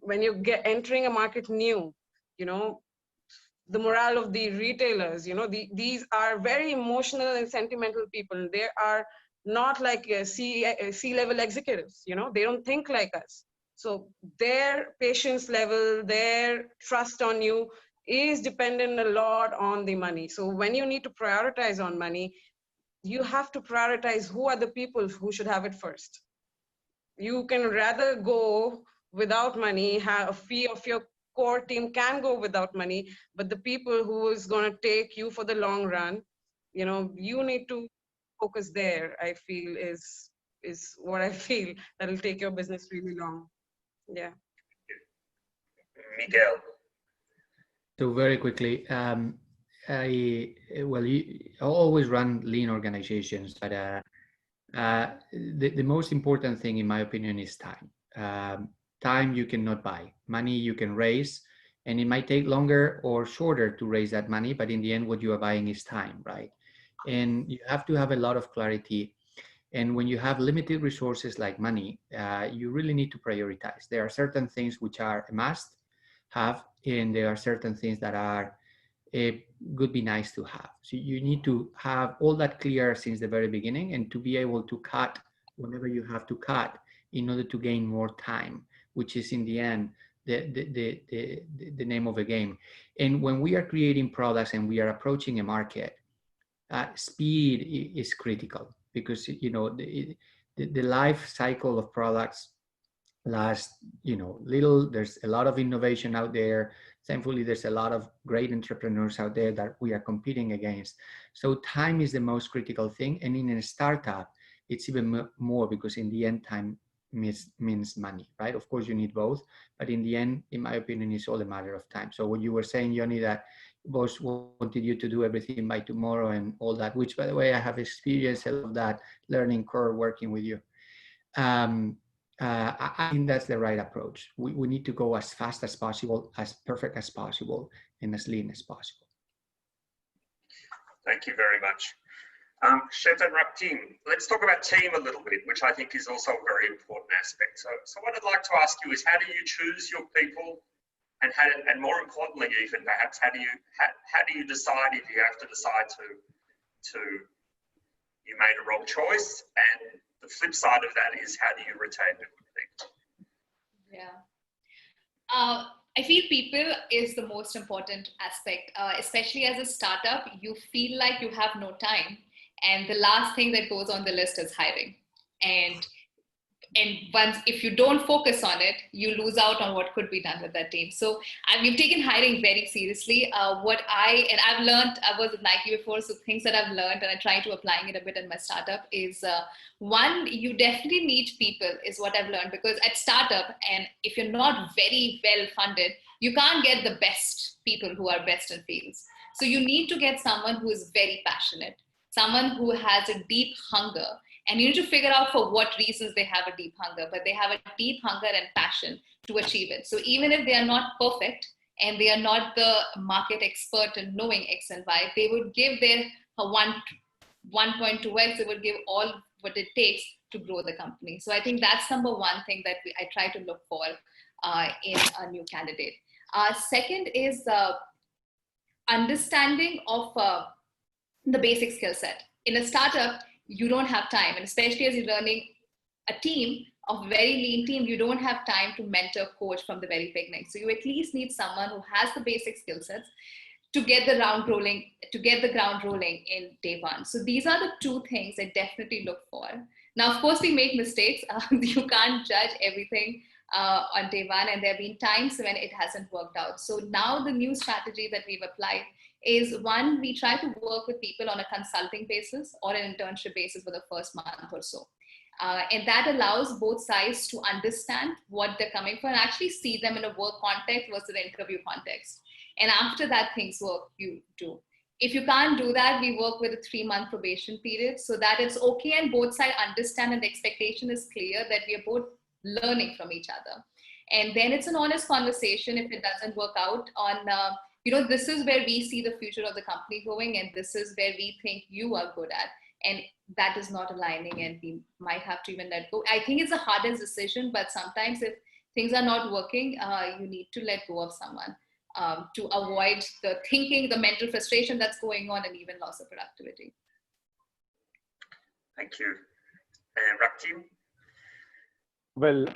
when you get entering a market new, the morale of the retailers, these are very emotional and sentimental people. They are not like C-level executives, they don't think like us. So their patience level, their trust on you is dependent a lot on the money. So when you need to prioritize on money, you have to prioritize who are the people who should have it first. You can rather go without money, have a fee of your core team can go without money, but the people who is going to take you for the long run, you need to focus there. I feel is what I feel that'll take your business really long. Yeah. Miguel. So very quickly, I always run lean organizations, but the most important thing, in my opinion, is time. Time you cannot buy. Money you can raise, and it might take longer or shorter to raise that money, but in the end, what you are buying is time, right? And you have to have a lot of clarity. And when you have limited resources like money, you really need to prioritize. There are certain things which are a must have, and there are certain things that are would be nice to have. So you need to have all that clear since the very beginning, and to be able to cut whenever you have to cut in order to gain more time, which is in the end the name of the game. And when we are creating products and we are approaching a market, speed is critical, because the life cycle of products last little. There's a lot of innovation out there. Thankfully, there's a lot of great entrepreneurs out there that we are competing against. So time is the most critical thing, and in a startup it's even more, because in the end time means money, right? Of course you need both, but in the end, in my opinion, it's all a matter of time. So what you were saying, Yoni, that boss wanted you to do everything by tomorrow and all that, which, by the way, I have experienced a lot of that learning curve working with you. I think that's the right approach. We need to go as fast as possible, as perfect as possible, and as lean as possible. Thank you very much. Sheta and Raptin, let's talk about team a little bit, which I think is also a very important aspect. So what I'd like to ask you is, how do you choose your people, and more importantly, even perhaps, how do you decide if you have to decide to you made a wrong choice, and the flip side of that is, how do you retain the good people? Yeah. I feel people is the most important aspect, especially as a startup. You feel like you have no time, and the last thing that goes on the list is hiring. And once, if you don't focus on it, you lose out on what could be done with that team. So we've taken hiring very seriously. I've learned, I was at Nike before, so things that I've learned, and I try to applying it a bit in my startup, is one, you definitely need people, is what I've learned, because at startup, and if you're not very well funded, you can't get the best people who are best in fields. So you need to get someone who is very passionate, someone who has a deep hunger. And you need to figure out for what reasons they have a deep hunger, but they have a deep hunger and passion to achieve it. So even if they are not perfect and they are not the market expert in knowing X and Y, they would give their 1.2x, they would give all what it takes to grow the company. So I think that's number one thing that I try to look for in a new candidate. Second is understanding of the basic skill set. In a startup, you don't have time, and especially as you're learning a team, of very lean team, you don't have time to mentor, coach from the very beginning. So you at least need someone who has the basic skill sets to get the ground rolling in day one. So these are the two things I definitely look for. Now, of course, we make mistakes. You can't judge everything on day one, and there have been times when it hasn't worked out. So now the new strategy that we've applied is, one, we try to work with people on a consulting basis or an internship basis for the first month or so. And that allows both sides to understand what they're coming for and actually see them in a work context versus an interview context. And after that, things work, you do. If you can't do that, we work with a 3-month probation period so that it's okay and both sides understand and the expectation is clear that we are both learning from each other. And then it's an honest conversation if it doesn't work out on, this is where we see the future of the company going and this is where we think you are good at. And that is not aligning and we might have to even let go. I think it's the hardest decision, but sometimes if things are not working, you need to let go of someone to avoid the thinking, the mental frustration that's going on and even loss of productivity. Thank you. Raktim? Well,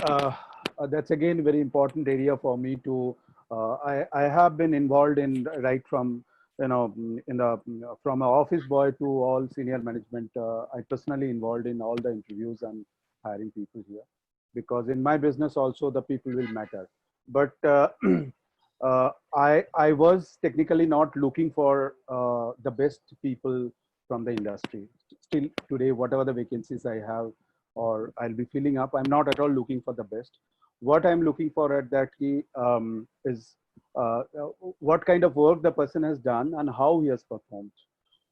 that's again a very important area for me to, I have been involved in right from, from an office boy to all senior management. I personally involved in all the interviews and hiring people here, because in my business also the people will matter. But I was technically not looking for the best people from the industry. Still today, whatever the vacancies I have or I'll be filling up, I'm not at all looking for the best. What I'm looking for at that is what kind of work the person has done and how he has performed.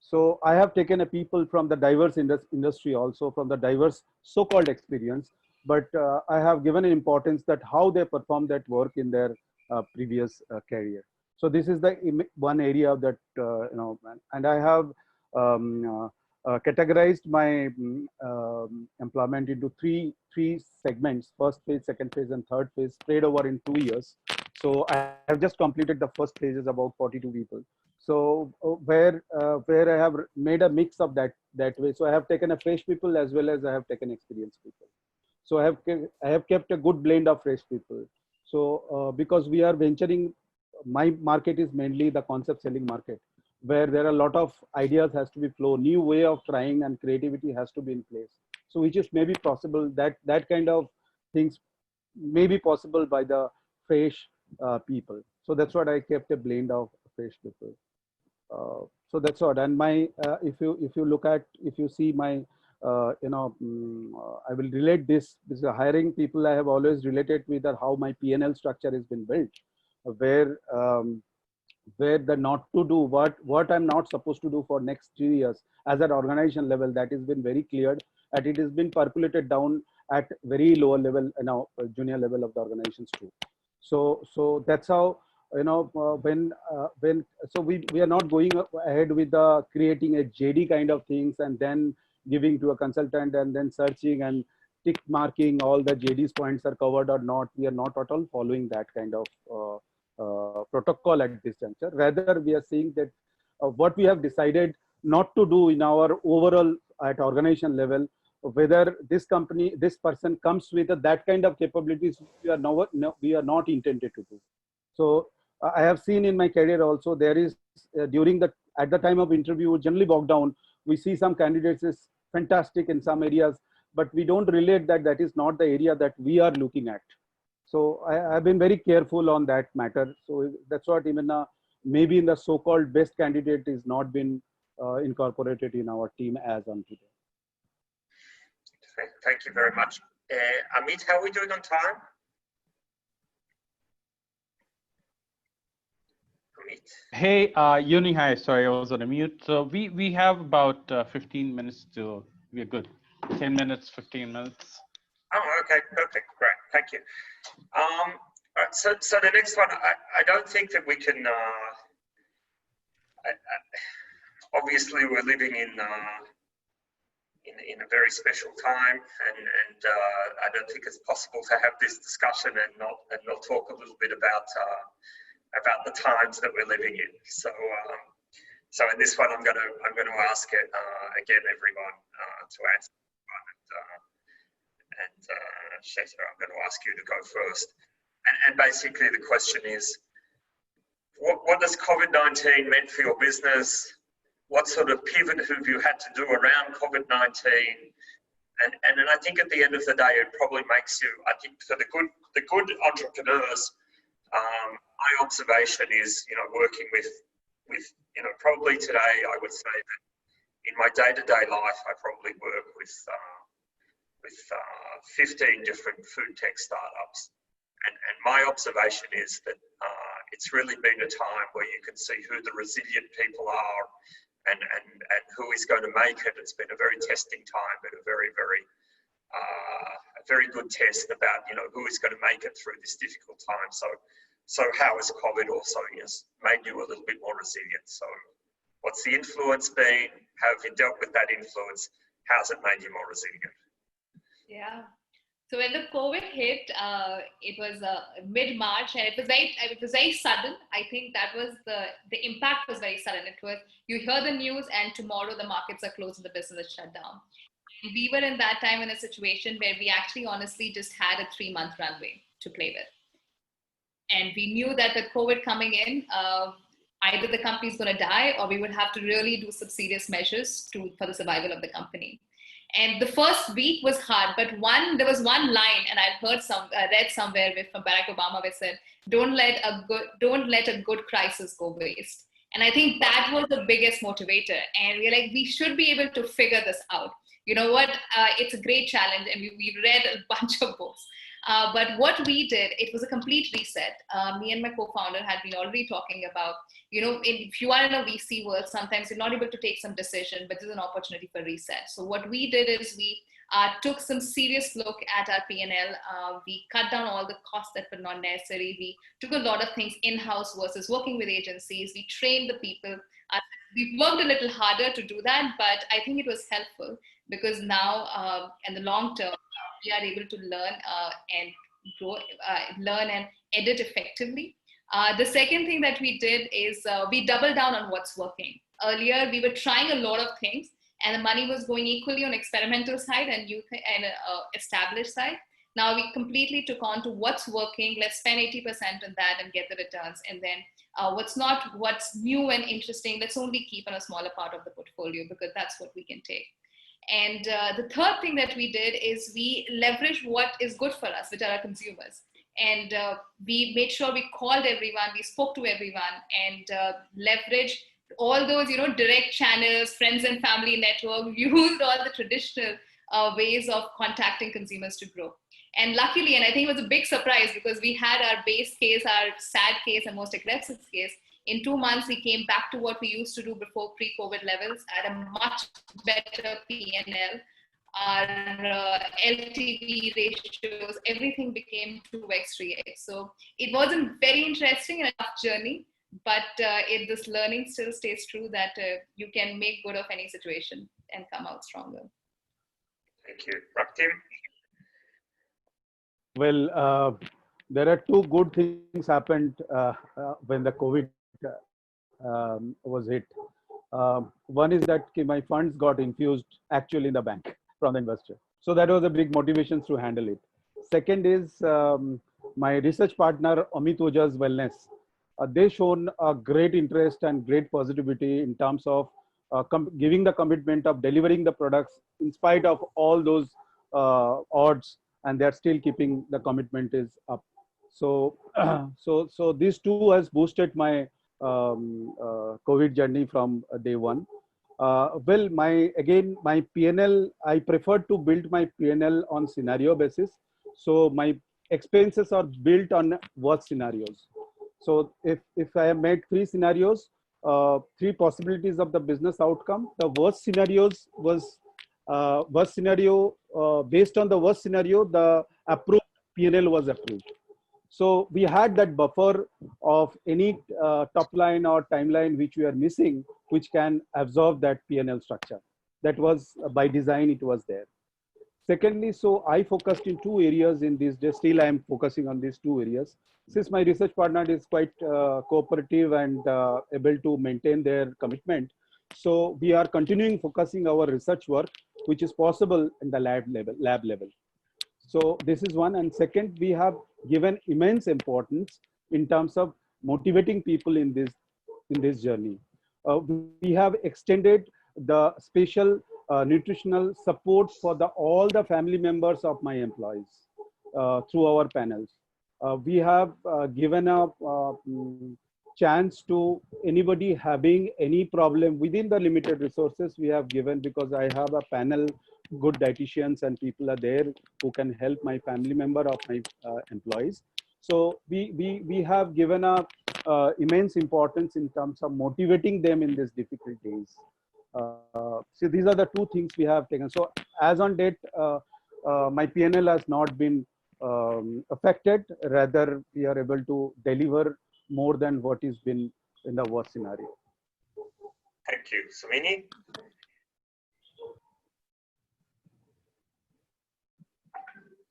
So I have taken a people from the diverse industry, also from the diverse so-called experience, but I have given an importance that how they perform that work in their previous career. So this is the one area that, and I have categorized my employment into three segments: first phase, second phase, and third phase, spread over in 2 years. So I have just completed the first phase, is about 42 people. So where I have made a mix of that way. So I have taken a fresh people as well as I have taken experienced people. So I have kept a good blend of fresh people. So because we are venturing, my market is mainly the concept selling market, where there are a lot of ideas has to be flow, new way of trying and creativity has to be in place. So which is maybe possible, that kind of things may be possible by the fresh people. So that's what I kept a blend of fresh people. So that's what. And my if you look at, if you see my I will relate this hiring people. I have always related with how my P&L structure has been built, where the not to do, what I'm not supposed to do for next 3 years as an organization level, that has been very clear, and it has been percolated down at very lower level, junior level of the organizations too. So that's how, so we are not going ahead with the creating a JD kind of things and then giving to a consultant and then searching and tick marking all the JD's points are covered or not. We are not at all following that kind of protocol at this juncture. Rather, we are seeing that what we have decided not to do in our overall at organization level, whether this company, this person comes with that kind of capabilities, we are not intended to do. So I have seen in my career also, there is at the time of interview, generally bogged down, we see some candidates is fantastic in some areas, but we don't relate that is not the area that we are looking at. So I've been very careful on that matter. So that's what even maybe in the so-called best candidate is not been incorporated in our team as on today. Thank you very much. Amit, how are we doing on time? Amit. Hey, Yuni, hi. Sorry, I was on a mute. So we have about 15 minutes to, we're good. 10 minutes, 15 minutes. Oh, okay, perfect, great, thank you. All right, so the next one, I don't think that we can. Obviously, we're living in a very special time, and I don't think it's possible to have this discussion and not talk a little bit about the times that we're living in. So in this one, I'm going to ask it again, everyone, to answer. And Sheta, I'm going to ask you to go first. And basically, the question is, what does COVID-19 meant for your business? What sort of pivot have you had to do around COVID-19? And then I think at the end of the day, it probably makes you, I think for the good entrepreneurs, my observation is, working with probably today, I would say that in my day-to-day life, I probably work with 15 different food tech startups. And my observation is that it's really been a time where you can see who the resilient people are and who is going to make it. It's been a very testing time, but a very good test about, you know, who is going to make it through this difficult time. So how has COVID also made you a little bit more resilient? So what's the influence been? How have you dealt with that influence? How's it made you more resilient? Yeah. So when the COVID hit, it was mid-March, and it was very sudden. I think that was the impact was very sudden. It was, you hear the news and tomorrow the markets are closed and the business is shut down. We were in that time in a situation where we actually honestly just had a 3-month runway to play with. And we knew that with COVID coming in, either the company's going to die or we would have to really do some serious measures for the survival of the company. And the first week was hard, but there was one line, and I read somewhere from Barack Obama, where it said, "Don't let a good crisis go waste." And I think that was the biggest motivator. And we're like, we should be able to figure this out. You know what? It's a great challenge, and we read a bunch of books. But what we did, it was a complete reset. Me and my co-founder had been already talking about, you know, if you are in a VC world, sometimes you're not able to take some decision, but there's an opportunity for reset. So what we did is we took some serious look at our P&L. We cut down all the costs that were not necessary. We took a lot of things in-house versus working with agencies. We trained the people. We worked a little harder to do that, but I think it was helpful because now in the long term, we are able to learn and grow, learn and edit effectively. The second thing that we did is we doubled down on what's working. Earlier, we were trying a lot of things and the money was going equally on experimental side and established side. Now we completely took on to what's working. Let's spend 80% on that and get the returns. And then what's new and interesting, let's only keep on a smaller part of the portfolio because that's what we can take. And the third thing that we did is we leveraged what is good for us, which are our consumers. And we made sure we called everyone, we spoke to everyone, and leveraged all those, you know, direct channels, friends and family network. We used all the traditional ways of contacting consumers to grow. And luckily, and I think it was a big surprise because we had our base case, our sad case, and most aggressive case. In 2 months, we came back to what we used to do before pre-COVID levels at a much better P&L. Our LTV ratios, everything became 2x, 3x. So it wasn't very interesting and a tough journey, but this learning still stays true that you can make good of any situation and come out stronger. Thank you. Raktim? Well, there are two good things happened when the COVID was hit. One is that my funds got infused actually in the bank from the investor. So that was a big motivation to handle it. Second is my research partner, Amit Oja's Wellness. They shown a great interest and great positivity in terms of giving the commitment of delivering the products in spite of all those odds, and they're still keeping the commitment is up. So, so these two has boosted my COVID journey from day one. Well, my P&L, I prefer to build my P&L on scenario basis. So my expenses are built on worst scenarios. So if I have made 3 scenarios, 3 possibilities of the business outcome, the worst scenarios was based on the worst scenario, the approved P&L was approved. So we had that buffer of any top line or timeline which we are missing, which can absorb that P&L structure. That was by design, it was there. Secondly, so I focused in 2 areas in this day. Still, I am focusing on these 2 areas. Since my research partner is quite cooperative and able to maintain their commitment, so we are continuing focusing our research work, which is possible in the lab level. So this is one. And second, we have given immense importance in terms of motivating people in this journey. We have extended the special nutritional support for all the family members of my employees through our panels. We have given a chance to anybody having any problem within the limited resources we have given, because I have a panel, good dietitians and people are there who can help my family member of my employees. So we have given a immense importance in terms of motivating them in these difficult days. So these are the two things we have taken. So as on date, my PNL has not been affected. Rather, we are able to deliver more than what is been in the worst scenario. Thank you. Samini?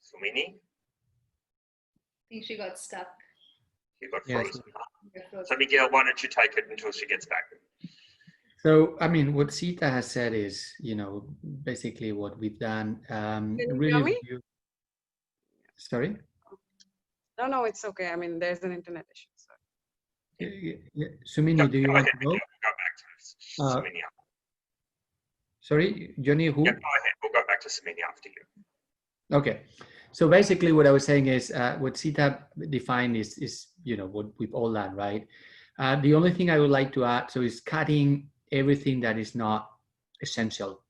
Sumini? I think she got stuck. You got Yes. frozen. So Miguel, why don't you take it until she gets back? So, I mean, what Sita has said is, you know, basically what we've done. Can you Really, hear me? Sorry? No, it's okay. I mean, there's an internet issue. Sumini, do you want to go? Go back to Samini. Sorry, Johnny, who? Yeah, go ahead. We'll go back to Samini after you. Okay. So basically what I was saying is what Sita defined is, you know, what we've all done, right? The only thing I would like to add, so is cutting everything that is not essential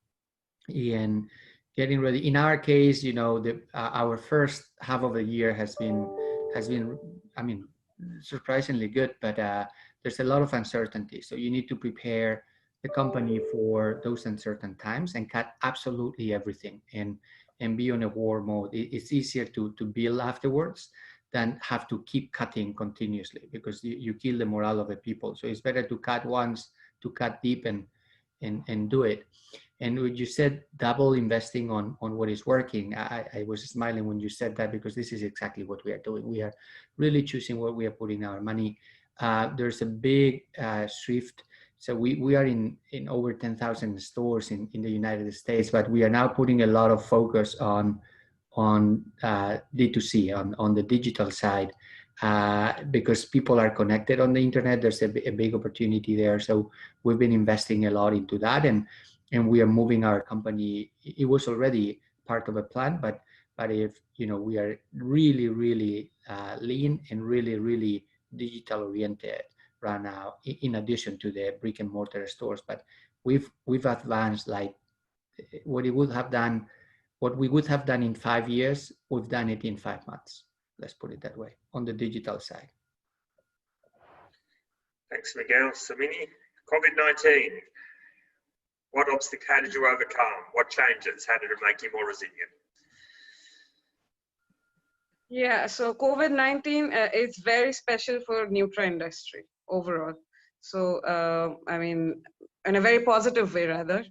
and getting ready. In our case, you know, our first half of the year has been, I mean, surprisingly good, but there's a lot of uncertainty. So you need to prepare the company for those uncertain times and cut absolutely everything and be on a war mode. It's easier to build afterwards than have to keep cutting continuously, because you kill the morale of the people. So it's better to cut once, to cut deep and do it. And when you said double investing on what is working, I was smiling when you said that, because this is exactly what we are doing. We are really choosing where we are putting our money. There's a big shift. So we are in over 10,000 stores in the United States, but we are now putting a lot of focus on D2C, on the digital side, because people are connected on the internet. There's a big opportunity there. So we've been investing a lot into that, and we are moving our company. It was already part of a plan, but if, you know, we are really lean and really digital oriented right now, in addition to the brick and mortar stores. But we've advanced, like what we would have done in 5 years, we've done it in 5 months. Let's put it that way, on the digital side. Thanks, Miguel. Samini, COVID-19. What obstacle did you overcome? What changes? How did it make you more resilient? Yeah, so COVID-19 is very special for Nutra industry overall. So, I mean, in a very positive way, rather.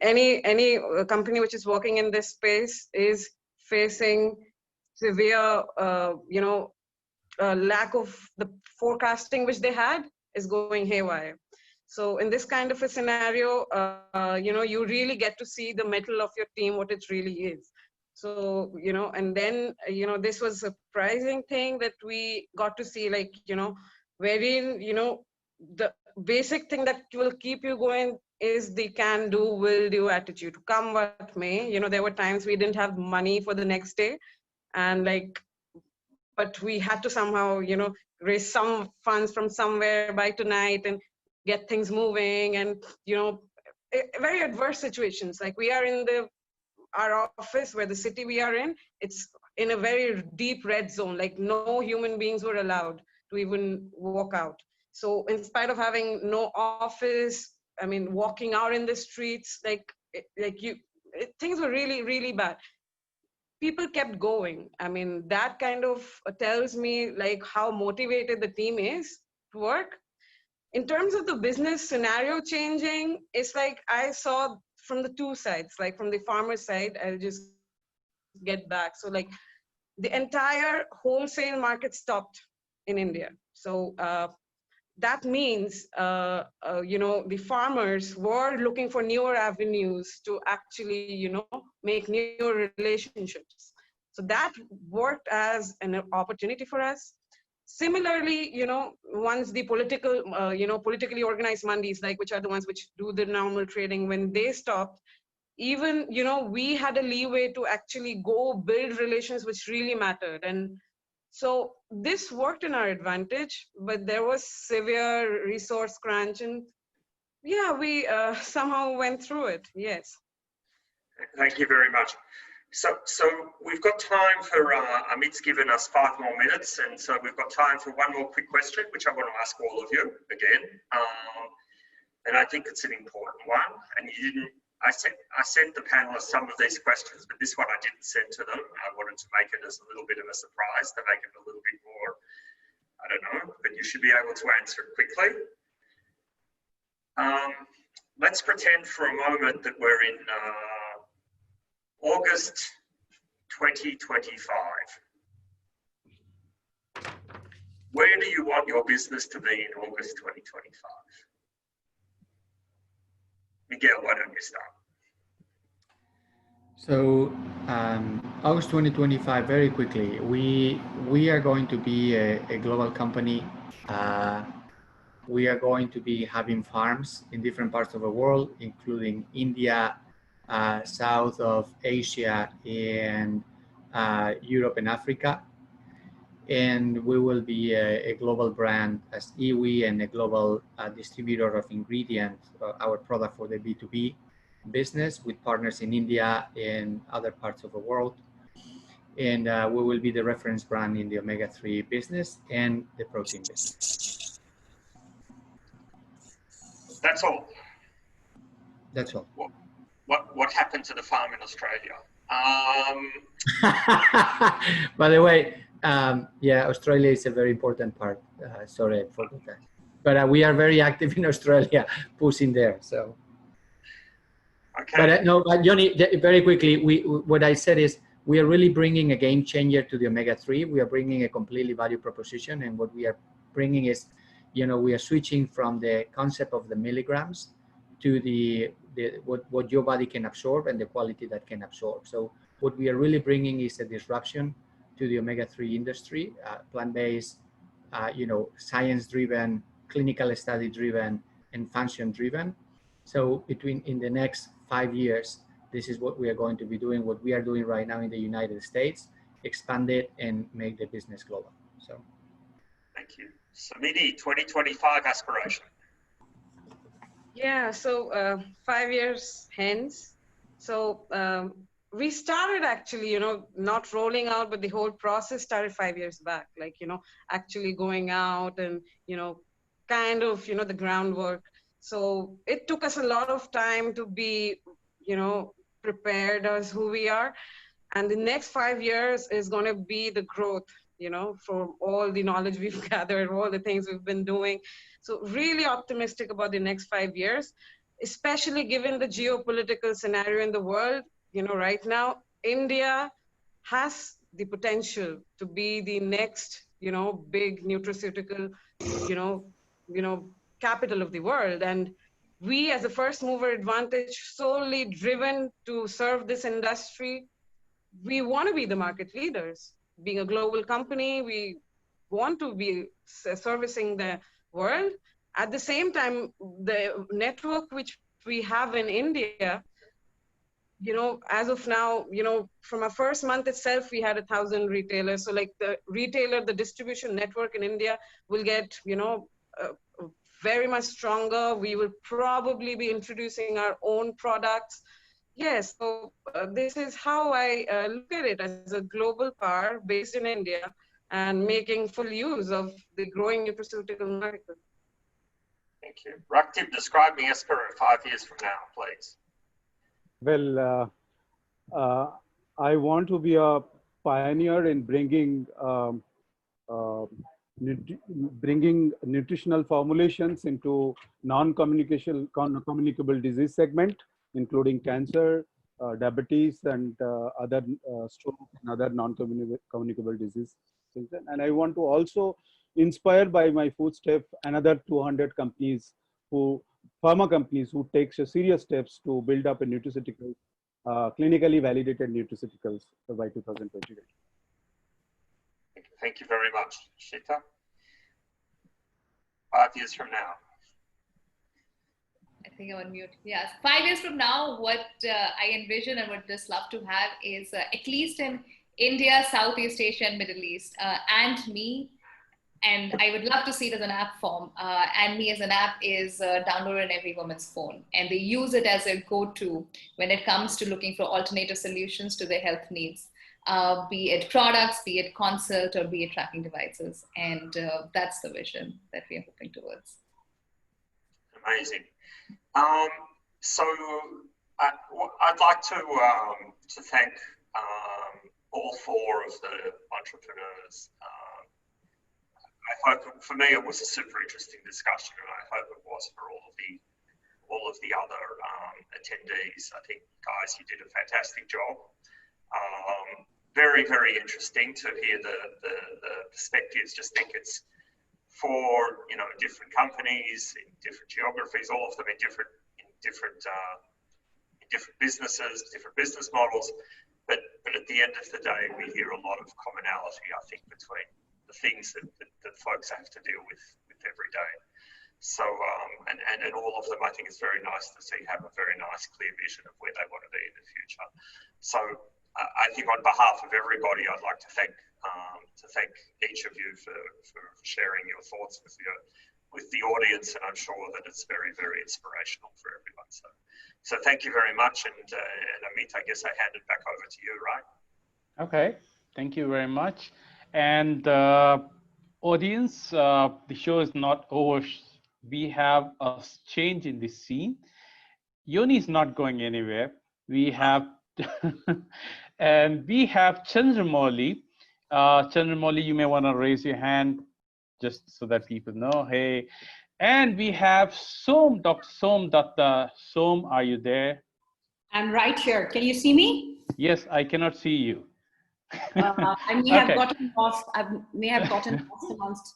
Any company which is working in this space is facing severe, lack of the forecasting which they had is going haywire. So in this kind of a scenario, you really get to see the mettle of your team, what it really is. So, and then, this was a surprising thing that we got to see, like, wherein, the basic thing that will keep you going is the can do, will do attitude. Come what may, there were times we didn't have money for the next day, and but we had to somehow, raise some funds from somewhere by tonight and get things moving. And, very adverse situations. Like, we are in our office, where the city we are in, it's in a very deep red zone. Like, no human beings were allowed to even walk out. So in spite of having no office, I mean, walking out in the streets, things were really bad. People kept going. I mean, that kind of tells me like how motivated the team is to work. In terms of the business scenario changing, it's like I saw from the two sides, like from the farmer side, I'll just get back. So like the entire wholesale market stopped in India. So that means, the farmers were looking for newer avenues to actually, make new relationships. So that worked as an opportunity for us. Similarly, once the politically organized mandis, like which are the ones which do the normal trading, when they stopped, even, we had a leeway to actually go build relations which really mattered. And so this worked in our advantage, but there was severe resource crunch, and yeah, we somehow went through it. Yes. Thank you very much. So we've got time for, Amit's given us 5 more minutes, and so we've got time for one more quick question, which I want to ask all of you again. And I think it's an important one. And you didn't, I sent the panelists some of these questions, but this one I didn't send to them. I wanted to make it as a little bit of a surprise to make it a little bit more, I don't know, but you should be able to answer it quickly. Let's pretend for a moment that we're in August 2025. Where do you want your business to be in August 2025? Miguel, why don't you start? So August 2025, very quickly, we are going to be a global company. We are going to be having farms in different parts of the world, including India, south of Asia, and Europe and Africa. And we will be a global brand as Iwi and a global distributor of ingredients, our product for the B2B business with partners in India and other parts of the world. And we will be the reference brand in the omega-3 business and the protein business. That's all. That's all. What happened to the farm in Australia? By the way, yeah, Australia is a very important part. Sorry, I forgot that. But we are very active in Australia, pushing there. So. Okay. But no, Johnny, very quickly, what I said is we are really bringing a game changer to the omega-3. We are bringing a completely value proposition, and what we are bringing is, we are switching from the concept of the milligrams to what your body can absorb and the quality that can absorb. So what we are really bringing is a disruption to the omega-3 industry, plant-based, science-driven, clinical study-driven, and function-driven. So in the next 5 years, this is what we are going to be doing, what we are doing right now in the United States, expand it and make the business global. So. Thank you. Samiti, 2025 aspiration. Yeah, so 5 years hence. So we started actually, not rolling out, but the whole process started 5 years back, like, actually going out and, kind of, the groundwork. So it took us a lot of time to be, prepared as who we are. And the next 5 years is going to be the growth, from all the knowledge we've gathered, all the things we've been doing. So really optimistic about the next 5 years, especially given the geopolitical scenario in the world. Right now, India has the potential to be the next, big nutraceutical, capital of the world. And we, as a first mover advantage, solely driven to serve this industry, we want to be the market leaders. Being a global company, we want to be servicing the world. At the same time, the network which we have in India, as of now, from our first month itself, we had 1,000 retailers. So like the distribution network in India will get, very much stronger. We will probably be introducing our own products. Yes, so this is how I look at it, as a global power based in India and making full use of the growing nutraceutical market. Thank you. Raktib, describe me Aspira 5 years from now, please. Well, I want to be a pioneer in bringing nutritional formulations into non-communicable disease segment, including cancer, diabetes, and other stroke and other non-communicable disease. And I want to also inspire by my footstep another 200 companies pharma companies who takes serious steps to build up a nutraceutical, clinically validated nutraceuticals by 2028. Thank you very much, Shita. 5 years from now. I think I'm on mute. Yes, 5 years from now, what I envision and would just love to have is at least in India, Southeast Asia, and Middle East, and me And I would love to see it as an app form. And Me as an app is downloaded on every woman's phone. And they use it as a go-to when it comes to looking for alternative solutions to their health needs, be it products, be it consult, or be it tracking devices. And that's the vision that we are hoping towards. Amazing. So I'd like to thank all four of the entrepreneurs. I hope, for me, it was a super interesting discussion, and I hope it was for all of the other attendees. I think, guys, you did a fantastic job. Very, very interesting to hear the perspectives. Just think it's for different companies in different geographies, all of them in different businesses, different business models. But at the end of the day, we hear a lot of commonality, I think, between the things that folks have to deal with every day. So, and all of them, I think it's very nice to see have a very nice, clear vision of where they want to be in the future. So I think on behalf of everybody, I'd like to thank each of you for sharing your thoughts with the audience, and I'm sure that it's very, very inspirational for everyone. So thank you very much, and Amit, I guess I hand it back over to you, right? Okay, thank you very much. And audience, the show is not over. We have a change in the scene. Yoni is not going anywhere. We have, and we have Chandramouli. Chandramouli, you may want to raise your hand just so that people know. Hey, and we have Som, Dr. Som Datta. Som, are you there? I'm right here. Can you see me? Yes, I cannot see you. I may have gotten lost. I may have gotten lost amongst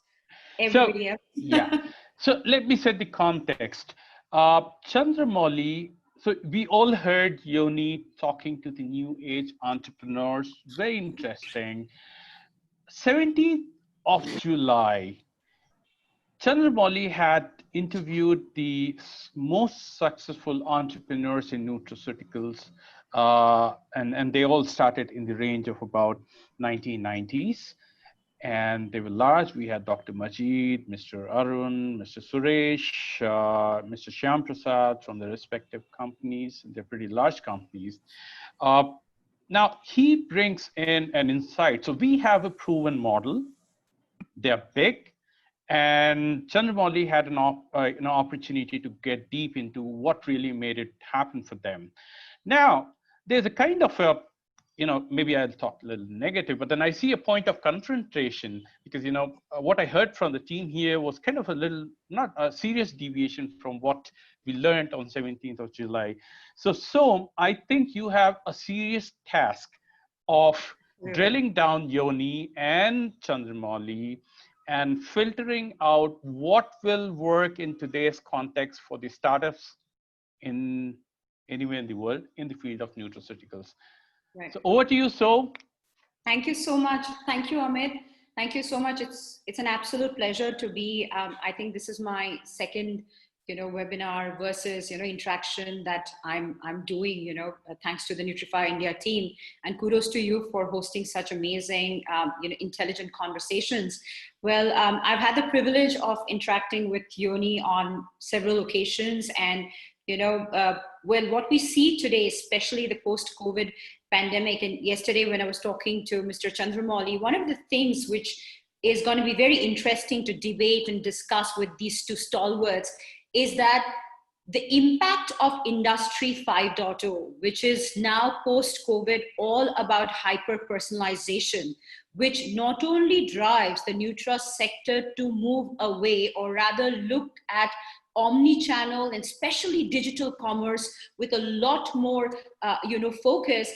everybody else. Yeah. So let me set the context. Chandramouli, so we all heard Yoni talking to the new age entrepreneurs. Very interesting. 17th of July, Chandramouli had interviewed the most successful entrepreneurs in nutraceuticals, and they all started in the range of about 1990s. And they were large. We had Dr. Majid, Mr. Arun, Mr. Suresh, Mr. Shyam Prasad from the respective companies. They're pretty large companies. Now, he brings in an insight. So we have a proven model. They're big. And Chandramouli had an opportunity to get deep into what really made it happen for them. Now, there's a kind of a, maybe I'll talk a little negative, but then I see a point of confrontation because, what I heard from the team here was kind of a little, not a serious deviation from what we learned on 17th of July. So, Som, I think you have a serious task of drilling down Yoni and Chandramouli and filtering out what will work in today's context for the startups in anywhere in the world in the field of nutraceuticals. Right. So over to you, So. Thank you so much. Thank you, Amit. Thank you so much. It's an absolute pleasure to be. I think this is my second, webinar versus interaction that I'm doing. Thanks to the Nutrify India team, and kudos to you for hosting such amazing, intelligent conversations. Well, I've had the privilege of interacting with Yoni on several occasions, and what we see today, especially the post-COVID pandemic, and yesterday when I was talking to Mr. Chandramouli, one of the things which is going to be very interesting to debate and discuss with these two stalwarts is that the impact of Industry 5.0, which is now post-COVID all about hyper-personalization, which not only drives the Nutra sector to move away, or rather look at omni-channel and especially digital commerce with a lot more focus,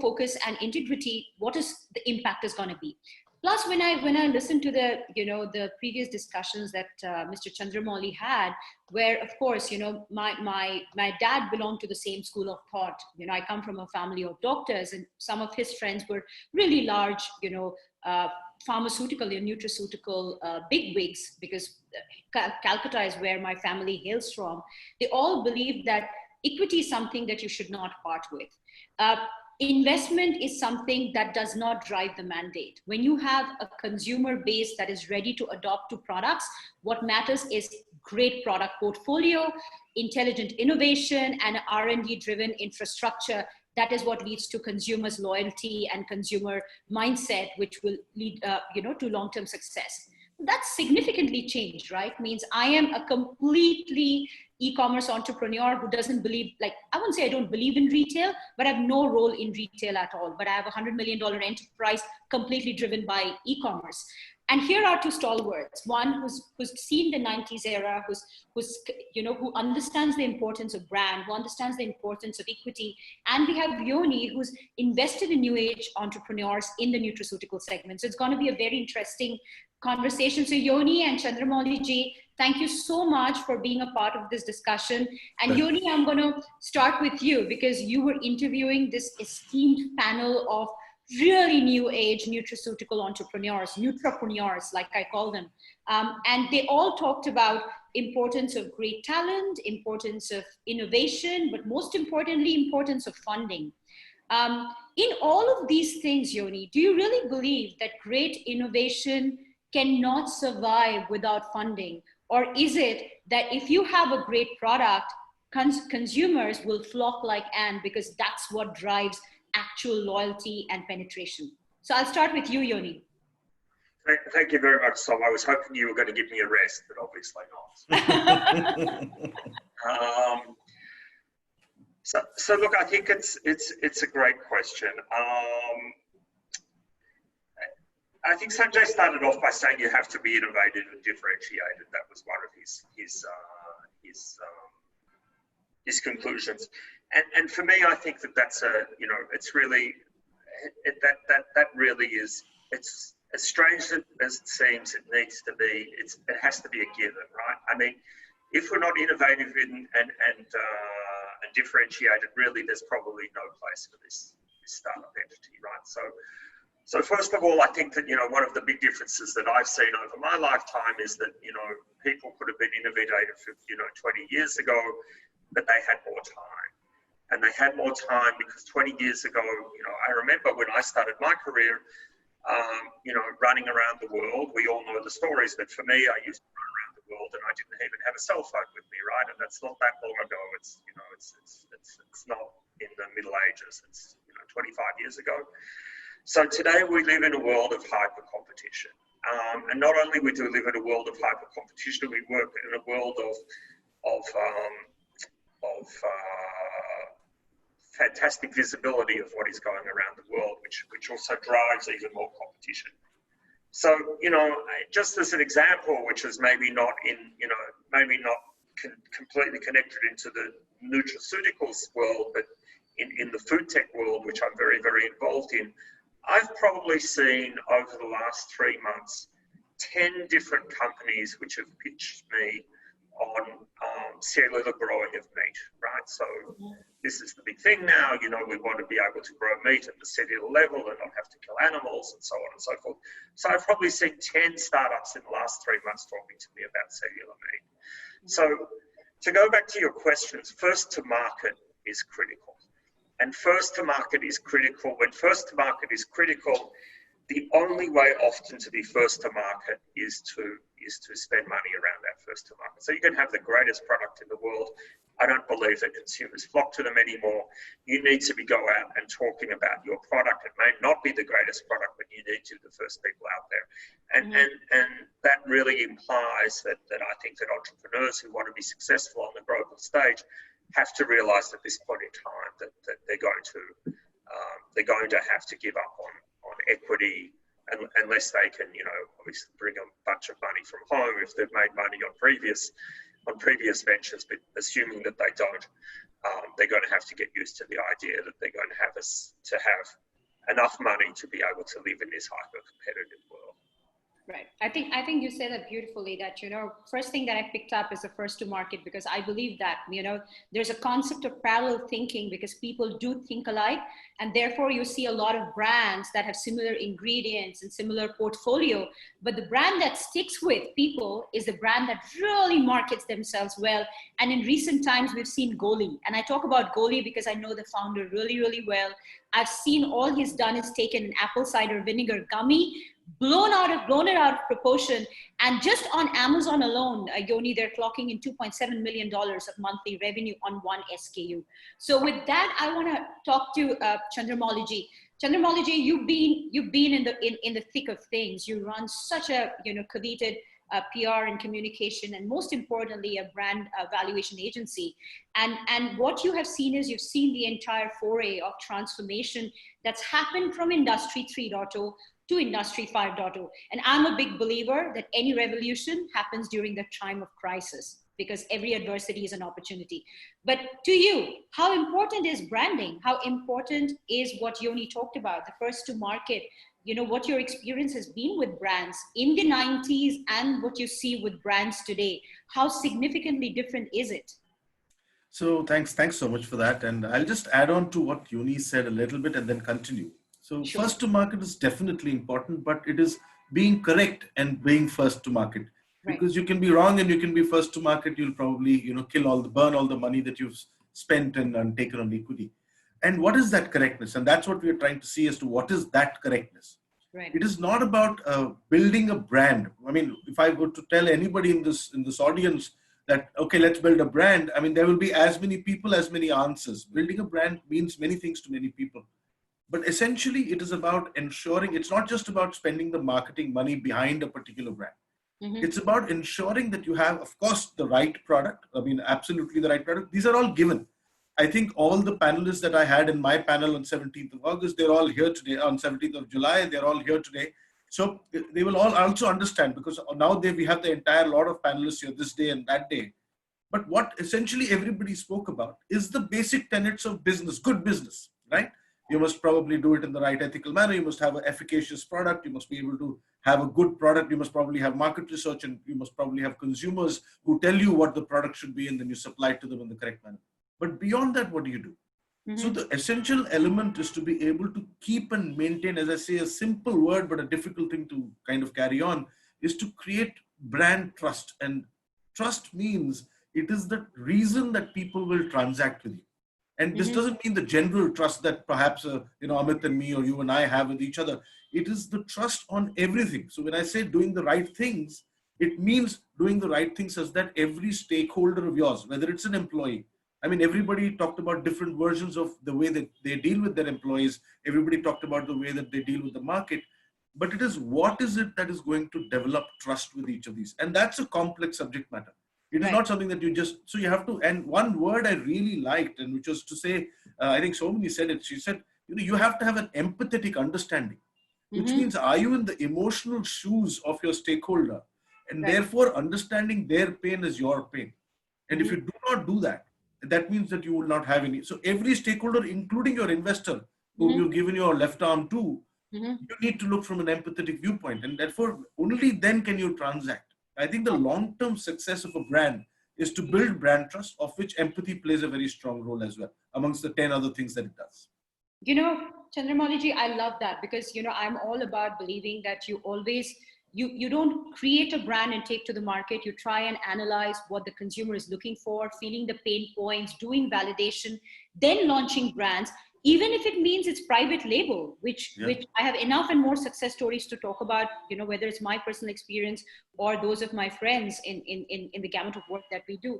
focus and integrity, what is the impact is going to be. Plus, when I listened to the previous discussions that Mr. Chandramouli had, where of course my dad belonged to the same school of thought. I come from a family of doctors, and some of his friends were really large pharmaceutical and nutraceutical bigwigs, because Calcutta is where my family hails from. They all believe that equity is something that you should not part with. investment is something that does not drive the mandate. When you have a consumer base that is ready to adopt to products, what matters is great product portfolio, intelligent innovation, and R&D driven infrastructure. That is what leads to consumers' loyalty and consumer mindset, which will lead to long-term success. That's significantly changed, right? Means I am a completely e-commerce entrepreneur who doesn't believe, like, I wouldn't say I don't believe in retail, but I have no role in retail at all. But I have a $100 million enterprise completely driven by e-commerce. And here are two stalwarts. One who's seen the 90s era, who understands the importance of brand, who understands the importance of equity. And we have Yoni, who's invested in new age entrepreneurs in the nutraceutical segment. So it's going to be a very interesting conversation. So Yoni and Chandramouli ji, thank you so much for being a part of this discussion. And Yoni, I'm going to start with you because you were interviewing this esteemed panel of really new age nutraceutical entrepreneurs, nutrapreneurs, like I call them. And they all talked about importance of great talent, importance of innovation, but most importantly, importance of funding. In all of these things, Yoni, do you really believe that great innovation cannot survive without funding? Or is it that if you have a great product, consumers will flock like ants because that's what drives actual loyalty and penetration? So I'll start with you, Yoni. Thank you very much, Sol. I was hoping you were going to give me a rest, but obviously not. So look, I think it's a great question. I think Sanjay started off by saying you have to be innovative and differentiated. That was one of his conclusions. And for me, I think that's it's really, that really is, it's as strange as it seems, it needs to be, it has to be a given, right? I mean, if we're not innovative and differentiated, really, there's probably no place for this startup entity, right? So first of all, I think that, one of the big differences that I've seen over my lifetime is that, people could have been innovative, 20 years ago, but they had more time. And they had more time because 20 years ago, I remember when I started my career, running around the world. We all know the stories, but for me, I used to run around the world and I didn't even have a cell phone with me, right? And that's not that long ago. It's not in the Middle Ages. It's 25 years ago. So today we live in a world of hyper competition. And not only we do live in a world of hyper competition, we work in a world of fantastic visibility of what is going around the world, which also drives even more competition. So, just as an example, which is maybe not completely connected into the nutraceuticals world, but in the food tech world, which I'm very, very involved in, I've probably seen over the last 3 months, 10 different companies which have pitched me on cellular growing of meat, right? So this is the big thing now, we want to be able to grow meat at the cellular level and not have to kill animals and so on and so forth. So I've probably seen 10 startups in the last 3 months talking to me about cellular meat. So to go back to your questions, first to market is critical. And first to market is critical. When first to market is critical, the only way often to be first to market is to spend money around that first to market. So you can have the greatest product in the world. I don't believe that consumers flock to them anymore. You need to be go out and talking about your product. It may not be the greatest product, but you need to be the first people out there. And that really implies that I think that entrepreneurs who want to be successful on the global stage have to realize at this point in time that they're going to have to give up on equity unless they can, obviously bring a bunch of money from home if they've made money on previous ventures, but assuming that they don't, they're going to have to get used to the idea that they're going to have enough money to be able to live in this hyper-competitive world. Right. I think you said that beautifully, that, first thing that I picked up is the first to market, because I believe that, there's a concept of parallel thinking, because people do think alike. And therefore you see a lot of brands that have similar ingredients and similar portfolio, but the brand that sticks with people is the brand that really markets themselves well. And in recent times, we've seen Goli. And I talk about Goli because I know the founder really, really well. I've seen all he's done is taken an apple cider vinegar gummy, blown it out of proportion. And just on Amazon alone, Yoni, they're clocking in $2.7 million of monthly revenue on one SKU. So with that, I want to talk to Chandramouli. Chandramouli, you've been in the thick of things. You run such a coveted PR and communication, and most importantly, a brand valuation agency. And what you have seen is, you've seen the entire foray of transformation that's happened from Industry 3.0 to Industry 5.0. And I'm a big believer that any revolution happens during the time of crisis, because every adversity is an opportunity. But to you, how important is branding? How important is what Yoni talked about, the first to market? What your experience has been with brands in the 90s and what you see with brands today. How significantly different is it? So thanks so much for that. And I'll just add on to what Yoni said a little bit and then continue. So Sure. First to market is definitely important, but it is being correct and being first to market. Right. Because you can be wrong and you can be first to market, you'll probably burn all the money that you've spent and taken on equity. And what is that correctness? And that's what we're trying to see as to what is that correctness. Right. It is not about building a brand. I mean, if I were to tell anybody in this audience that, okay, let's build a brand, I mean, there will be as many people, as many answers. Building a brand means many things to many people. But essentially, it is about ensuring, it's not just about spending the marketing money behind a particular brand. Mm-hmm. It's about ensuring that you have, of course, the right product. I mean, absolutely the right product. These are all given. I think all the panelists that I had in my panel on 17th of August, they're all here today. On 17th of July, they're all here today. So they will all also understand, because now we have the entire lot of panelists here this day and that day. But what essentially everybody spoke about is the basic tenets of business, good business, right? You must probably do it in the right ethical manner. You must have an efficacious product. You must be able to have a good product. You must probably have market research, and you must probably have consumers who tell you what the product should be, and then you supply it to them in the correct manner. But beyond that, what do you do? Mm-hmm. So the essential element is to be able to keep and maintain, as I say, a simple word, but a difficult thing to kind of carry on, is to create brand trust. And trust means it is the reason that people will transact with you. And this doesn't mean the general trust that perhaps, Amit and me or you and I have with each other. It is the trust on everything. So when I say doing the right things, it means doing the right things such that every stakeholder of yours, whether it's an employee, I mean, everybody talked about different versions of the way that they deal with their employees. Everybody talked about the way that they deal with the market. But it is what is it that is going to develop trust with each of these? And that's a complex subject matter. It is not something that you just, so you have to, and one word I really liked, and which was to say, I think Somani said it, she said, you have to have an empathetic understanding, which means, are you in the emotional shoes of your stakeholder? And therefore understanding their pain is your pain. And if you do not do that, that means that you will not have any. So every stakeholder, including your investor, whom you've given your left arm to, you need to look from an empathetic viewpoint. And therefore, only then can you transact. I think the long-term success of a brand is to build brand trust, of which empathy plays a very strong role as well, amongst the 10 other things that it does. Chandramouli, I love that, because, I'm all about believing that you always, you don't create a brand and take to the market. You try and analyze what the consumer is looking for, feeling the pain points, doing validation, then launching brands, even if it means it's private label, which I have enough and more success stories to talk about, whether it's my personal experience or those of my friends in the gamut of work that we do.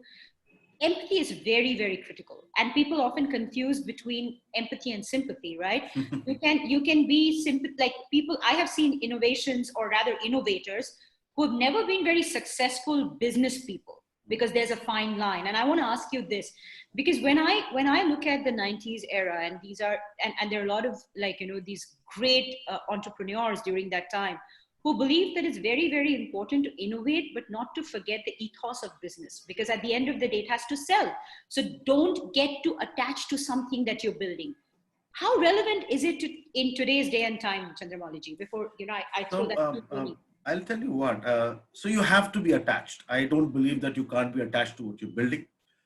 Empathy is very, very critical. And people often confuse between empathy and sympathy, right? You can be like people, I have seen innovations, or rather innovators, who have never been very successful business people, because there's a fine line. And I want to ask you this, because when I look at the 90s era, and these are, and there are a lot of these great entrepreneurs during that time, who believe that it's very, very important to innovate, but not to forget the ethos of business, because at the end of the day, it has to sell. So don't get too attached to something that you're building. How relevant is it in today's day and time, Chandramouli? Before, I throw that to you. I'll tell you what. So you have to be attached. I don't believe that you can't be attached to what you're building.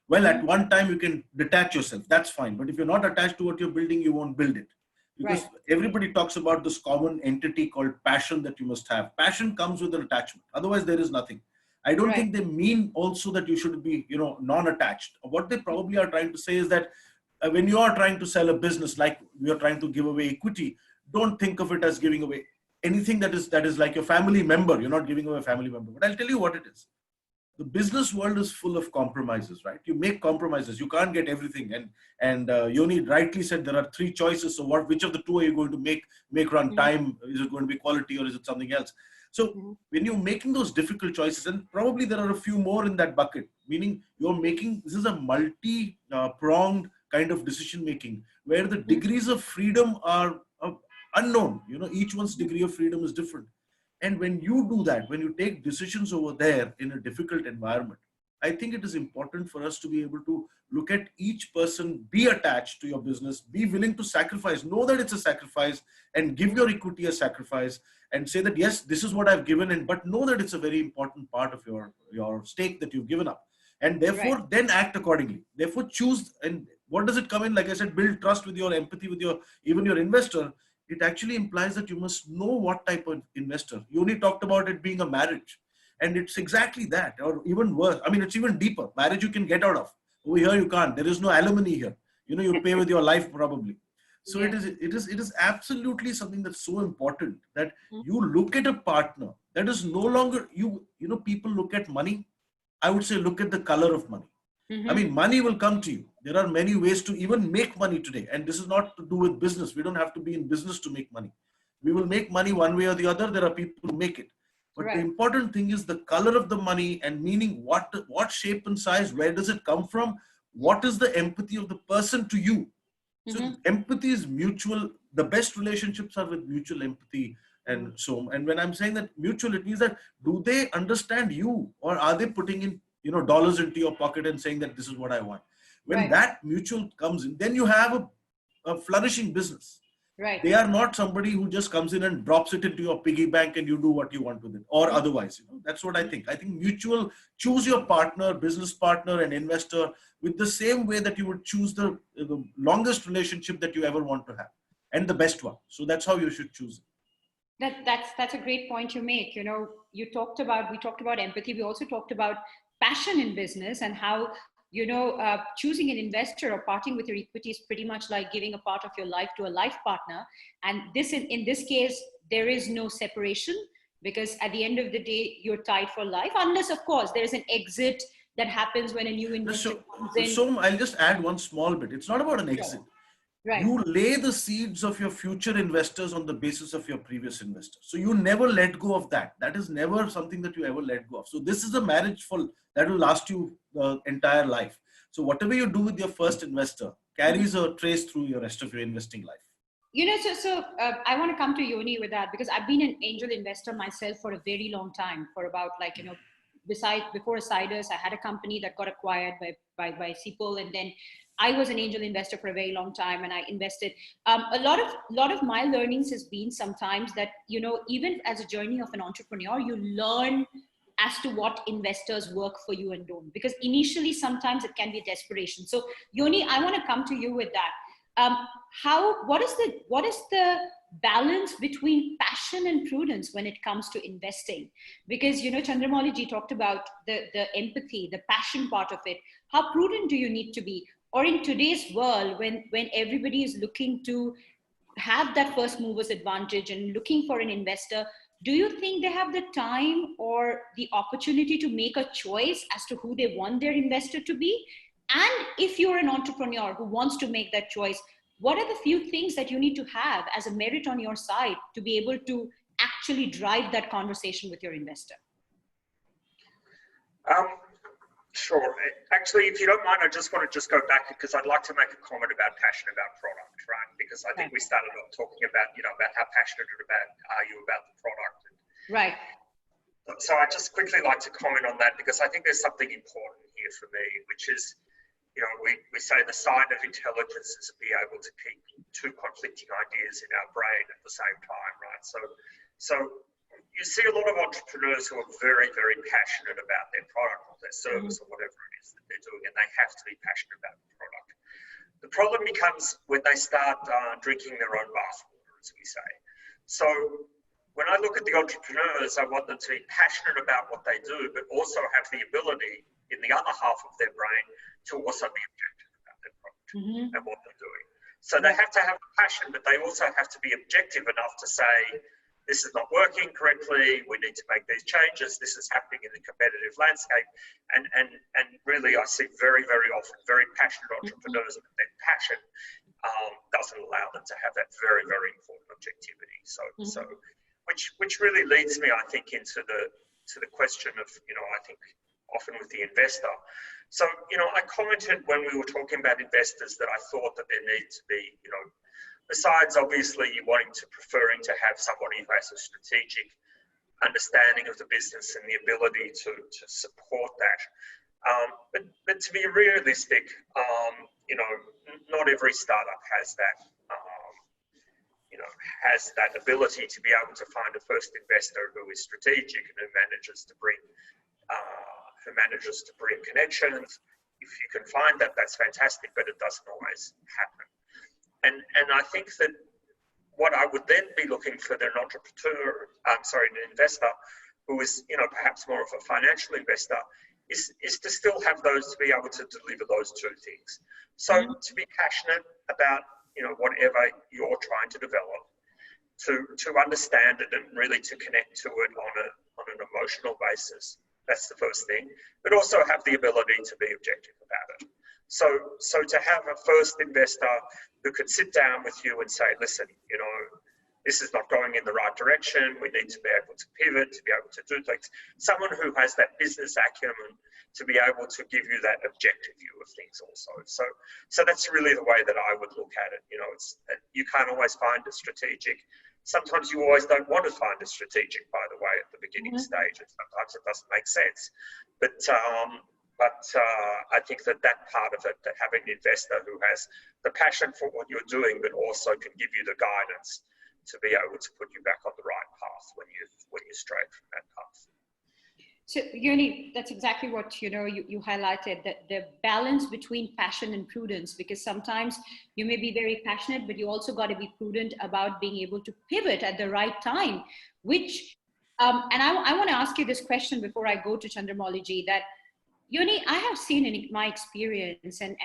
Well, at one time you can detach yourself. That's fine. But if you're not attached to what you're building, you won't build it. Because everybody talks about this common entity called passion that you must have. Passion comes with an attachment. Otherwise, there is nothing. I don't think they mean also that you should be, non-attached. What they probably are trying to say is that when you are trying to sell a business, like we are trying to give away equity, don't think of it as giving away anything that is like your family member. You're not giving away a family member. But I'll tell you what it is. The business world is full of compromises, right? You make compromises. You can't get everything. And Yoni rightly said there are three choices. So which of the two are you going to make run time? Is it going to be quality or is it something else? So when you're making those difficult choices, and probably there are a few more in that bucket, meaning this is a multi-pronged kind of decision making where the degrees of freedom are unknown. Each one's degree of freedom is different. And when you do that, when you take decisions over there in a difficult environment, I think it is important for us to be able to look at each person, be attached to your business, be willing to sacrifice, know that it's a sacrifice, and give your equity a sacrifice, and say that, yes, this is what I've given, but know that it's a very important part of your stake that you've given up. And therefore, then act accordingly. Therefore, choose. And what does it come in? Like I said, build trust with your empathy, with even your investor. It actually implies that you must know what type of investor. You only talked about it being a marriage. And it's exactly that, or even worse. I mean, it's even deeper. Marriage you can get out of. Over here you can't. There is no alimony here. You pay with your life probably. So it is absolutely something that's so important that you look at a partner that is no longer people look at money. I would say look at the color of money. I mean, money will come to you. There are many ways to even make money today. And this is not to do with business. We don't have to be in business to make money. We will make money one way or the other. There are people who make it. But the important thing is the color of the money, and meaning what shape and size, where does it come from? What is the empathy of the person to you? So empathy is mutual. The best relationships are with mutual empathy. And when I'm saying that mutual, it means that do they understand you, or are they putting in dollars into your pocket and saying that this is what I want? When that mutual comes in, then you have a flourishing business. They are not somebody who just comes in and drops it into your piggy bank and you do what you want with it, or otherwise. That's what I think. I think mutual, choose your partner, business partner and investor with the same way that you would choose the longest relationship that you ever want to have, and the best one. So that's how you should choose it. That's a great point you make. We talked about empathy. We also talked about passion in business, and how choosing an investor or parting with your equity is pretty much like giving a part of your life to a life partner. And in this case, there is no separation, because at the end of the day, you're tied for life, unless of course there's an exit that happens when a new investor comes in. So I'll just add one small bit. It's not about an exit. You lay the seeds of your future investors on the basis of your previous investors. So you never let go of that. That is never something that you ever let go of. So this is a marriage that will last you the entire life. So whatever you do with your first investor carries a trace through the rest of your investing life. I want to come to Yoni with that, because I've been an angel investor myself for a very long time, for about before Asidus, I had a company that got acquired by Seapol, and then I was an angel investor for a very long time, and I invested. A lot of my learnings has been sometimes that, even as a journey of an entrepreneur, you learn as to what investors work for you and don't, because initially sometimes it can be desperation. So Yoni, I want to come to you with that. What is the balance between passion and prudence when it comes to investing? Because Chandramouli ji talked about the empathy, the passion part of it. How prudent do you need to be? Or in today's world, when everybody is looking to have that first mover's advantage and looking for an investor, do you think they have the time or the opportunity to make a choice as to who they want their investor to be? And if you're an entrepreneur who wants to make that choice, what are the few things that you need to have as a merit on your side to be able to actually drive that conversation with your investor? Sure. Actually, if you don't mind, I just want to go back, because I'd like to make a comment about passion about product, right? Because I think we started off talking about, about how passionate are you about the product. Right. So I just quickly like to comment on that, because I think there's something important here for me, which is, we say the sign of intelligence is to be able to keep two conflicting ideas in our brain at the same time, right? So you see a lot of entrepreneurs who are very, very passionate about their product or their service or whatever it is that they're doing, and they have to be passionate about the product. The problem becomes when they start drinking their own bathwater, as we say. So when I look at the entrepreneurs, I want them to be passionate about what they do, but also have the ability in the other half of their brain to also be objective about their product and what they're doing. So they have to have a passion, but they also have to be objective enough to say, this is not working correctly, we need to make these changes, this is happening in the competitive landscape. And really I see very, very often very passionate entrepreneurs, but their passion doesn't allow them to have that very, very important objectivity. So which really leads me, I think, into the question of, I think often with the investor. So, I commented when we were talking about investors that I thought that there needs to be, besides obviously you preferring to have somebody who has a strategic understanding of the business and the ability to support that. But to be realistic, not every startup has that, has that ability to be able to find a first investor who is strategic and who manages to bring connections. If you can find that, that's fantastic, but it doesn't always happen. And I think that what I would then be looking for an investor who is, perhaps more of a financial investor, is to still have those, to be able to deliver those two things. So to be passionate about, whatever you're trying to develop, to understand it and really to connect to it on an emotional basis. That's the first thing, but also have the ability to be objective about it. So to have a first investor who could sit down with you and say, listen, this is not going in the right direction. We need to be able to pivot, to be able to do things. Someone who has that business acumen to be able to give you that objective view of things also. So that's really the way that I would look at it. You can't always find a strategic. Sometimes you always don't want to find a strategic, by the way, at the beginning stage. And sometimes it doesn't make sense. But I think that part of it, that having an investor who has the passion for what you're doing, but also can give you the guidance to be able to put you back on the right path when you stray from that path. So Yoni, that's exactly what you highlighted, that the balance between passion and prudence, because sometimes you may be very passionate, but you also got to be prudent about being able to pivot at the right time, which, and I want to ask you this question before I go to Chandramouli ji, that Yoni, I have seen in my experience and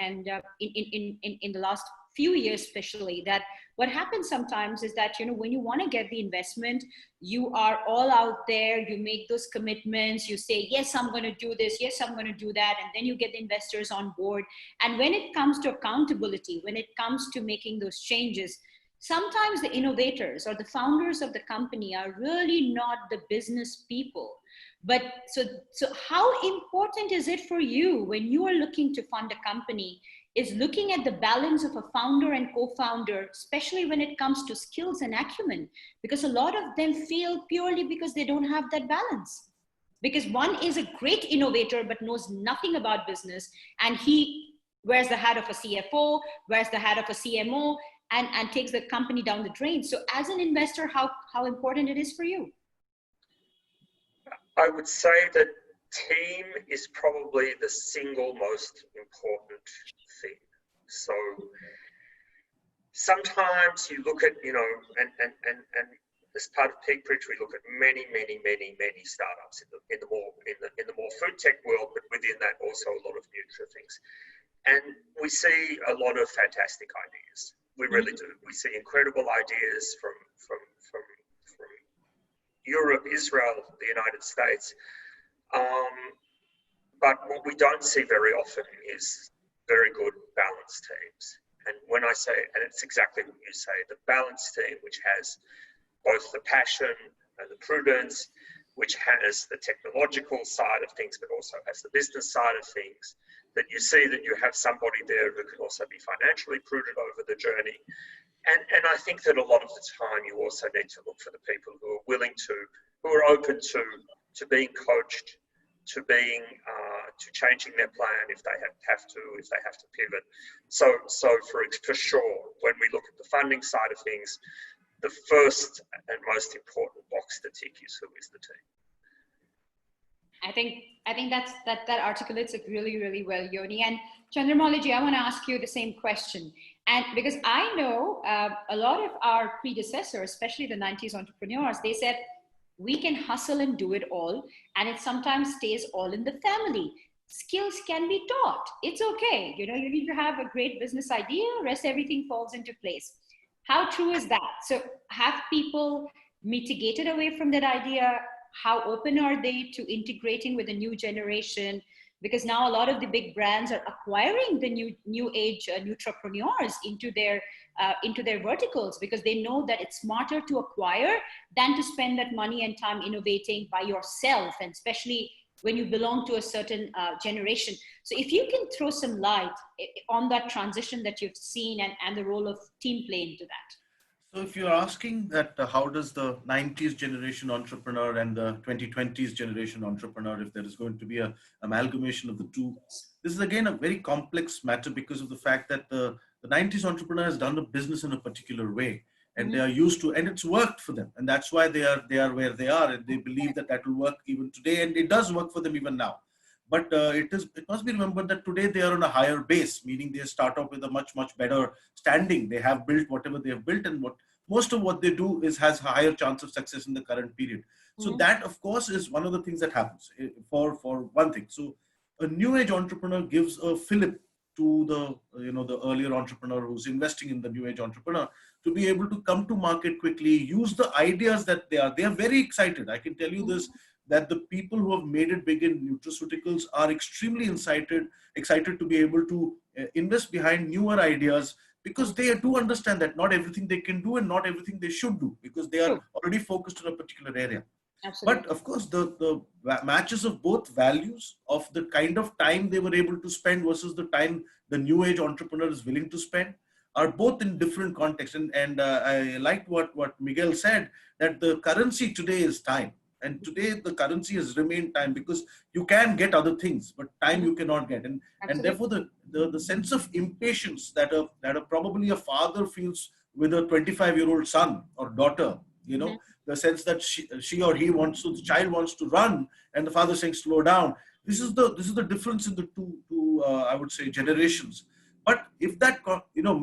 in the last few years especially, that what happens sometimes is that, when you want to get the investment, you are all out there, you make those commitments, you say, yes, I'm going to do this, yes, I'm going to do that, and then you get the investors on board. And when it comes to accountability, when it comes to making those changes, sometimes the innovators or the founders of the company are really not the business people. But so how important is it for you when you are looking to fund a company, is looking at the balance of a founder and co-founder, especially when it comes to skills and acumen, because a lot of them fail purely because they don't have that balance. Because one is a great innovator, but knows nothing about business, and he wears the hat of a CFO, wears the hat of a CMO, and takes the company down the drain. So as an investor, how important it is for you? I would say that team is probably the single most important thing. So sometimes you look at, and as part of Peak Bridge, we look at many startups in the more food tech world, but within that also a lot of Nutra things. And we see a lot of fantastic ideas. We really do. We see incredible ideas from Europe, Israel, the United States. But what we don't see very often is very good balanced teams. And when I say, and it's exactly what you say, the balanced team, which has both the passion and the prudence, which has the technological side of things, but also has the business side of things, that you see that you have somebody there who can also be financially prudent over the journey. And I think that a lot of the time you also need to look for the people who are willing to, who are open to being coached, to being, to changing their plan if they have to pivot. So for sure, when we look at the funding side of things, the first and most important box to tick is who is the team. I think that articulates it really, really well, Yoni. And Chandramouli, I want to ask you the same question. And because I know a lot of our predecessors, especially the 90s entrepreneurs, they said, we can hustle and do it all. And it sometimes stays all in the family. Skills can be taught. It's okay. You know, you need to have a great business idea, rest everything falls into place. How true is that? So have people mitigated away from that idea? How open are they to integrating with the new generation? Because now a lot of the big brands are acquiring the new age nutrapreneurs into their verticals, because they know that it's smarter to acquire than to spend that money and time innovating by yourself, and especially when you belong to a certain generation. So if you can throw some light on that transition that you've seen and the role of team play into that. So if you're asking that how does the 90s generation entrepreneur and the 2020s generation entrepreneur, if there is going to be an amalgamation of the two, this is again a very complex matter because of the fact that the 90s entrepreneur has done the business in a particular way, and they are used to, and it's worked for them, and that's why they are where they are, and they believe that that will work even today, and it does work for them even now. But it must be remembered that today they are on a higher base, meaning they start off with a much better standing. They have built whatever they have built, and most of what they do has a higher chance of success in the current period. So that, of course, is one of the things that happens for one thing. So a new age entrepreneur gives a fillip to the earlier entrepreneur who's investing in the new age entrepreneur to be able to come to market quickly, use the ideas that they are very excited. I can tell you this, that the people who have made it big in nutraceuticals are extremely excited to be able to invest behind newer ideas, because they do understand that not everything they can do and not everything they should do, because they are already focused on a particular area. Absolutely. But of course, the matches of both values of the kind of time they were able to spend versus the time the new age entrepreneur is willing to spend are both in different contexts. And I liked what Miguel said, that the currency today is time. And today the currency has remained time, because you can get other things, but time you cannot get. And therefore the sense of impatience that probably a father feels with a 25-year-old son or daughter, you know, the sense that she or he wants to, the child wants to run and the father saying slow down. This is the difference in the two I would say generations. But if that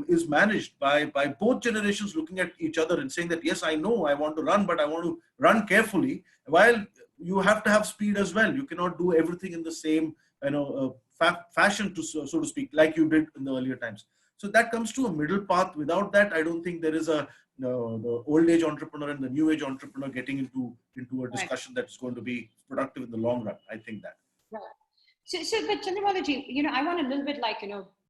is managed by both generations looking at each other and saying that, yes, I know I want to run, but I want to run carefully, while you have to have speed as well. You cannot do everything in the same fashion, so to speak, like you did in the earlier times. So that comes to a middle path. Without that, I don't think there is the old age entrepreneur and the new age entrepreneur getting into a discussion that's going to be productive in the long run. I think that. Right. So but Chandramouli, I want a little bit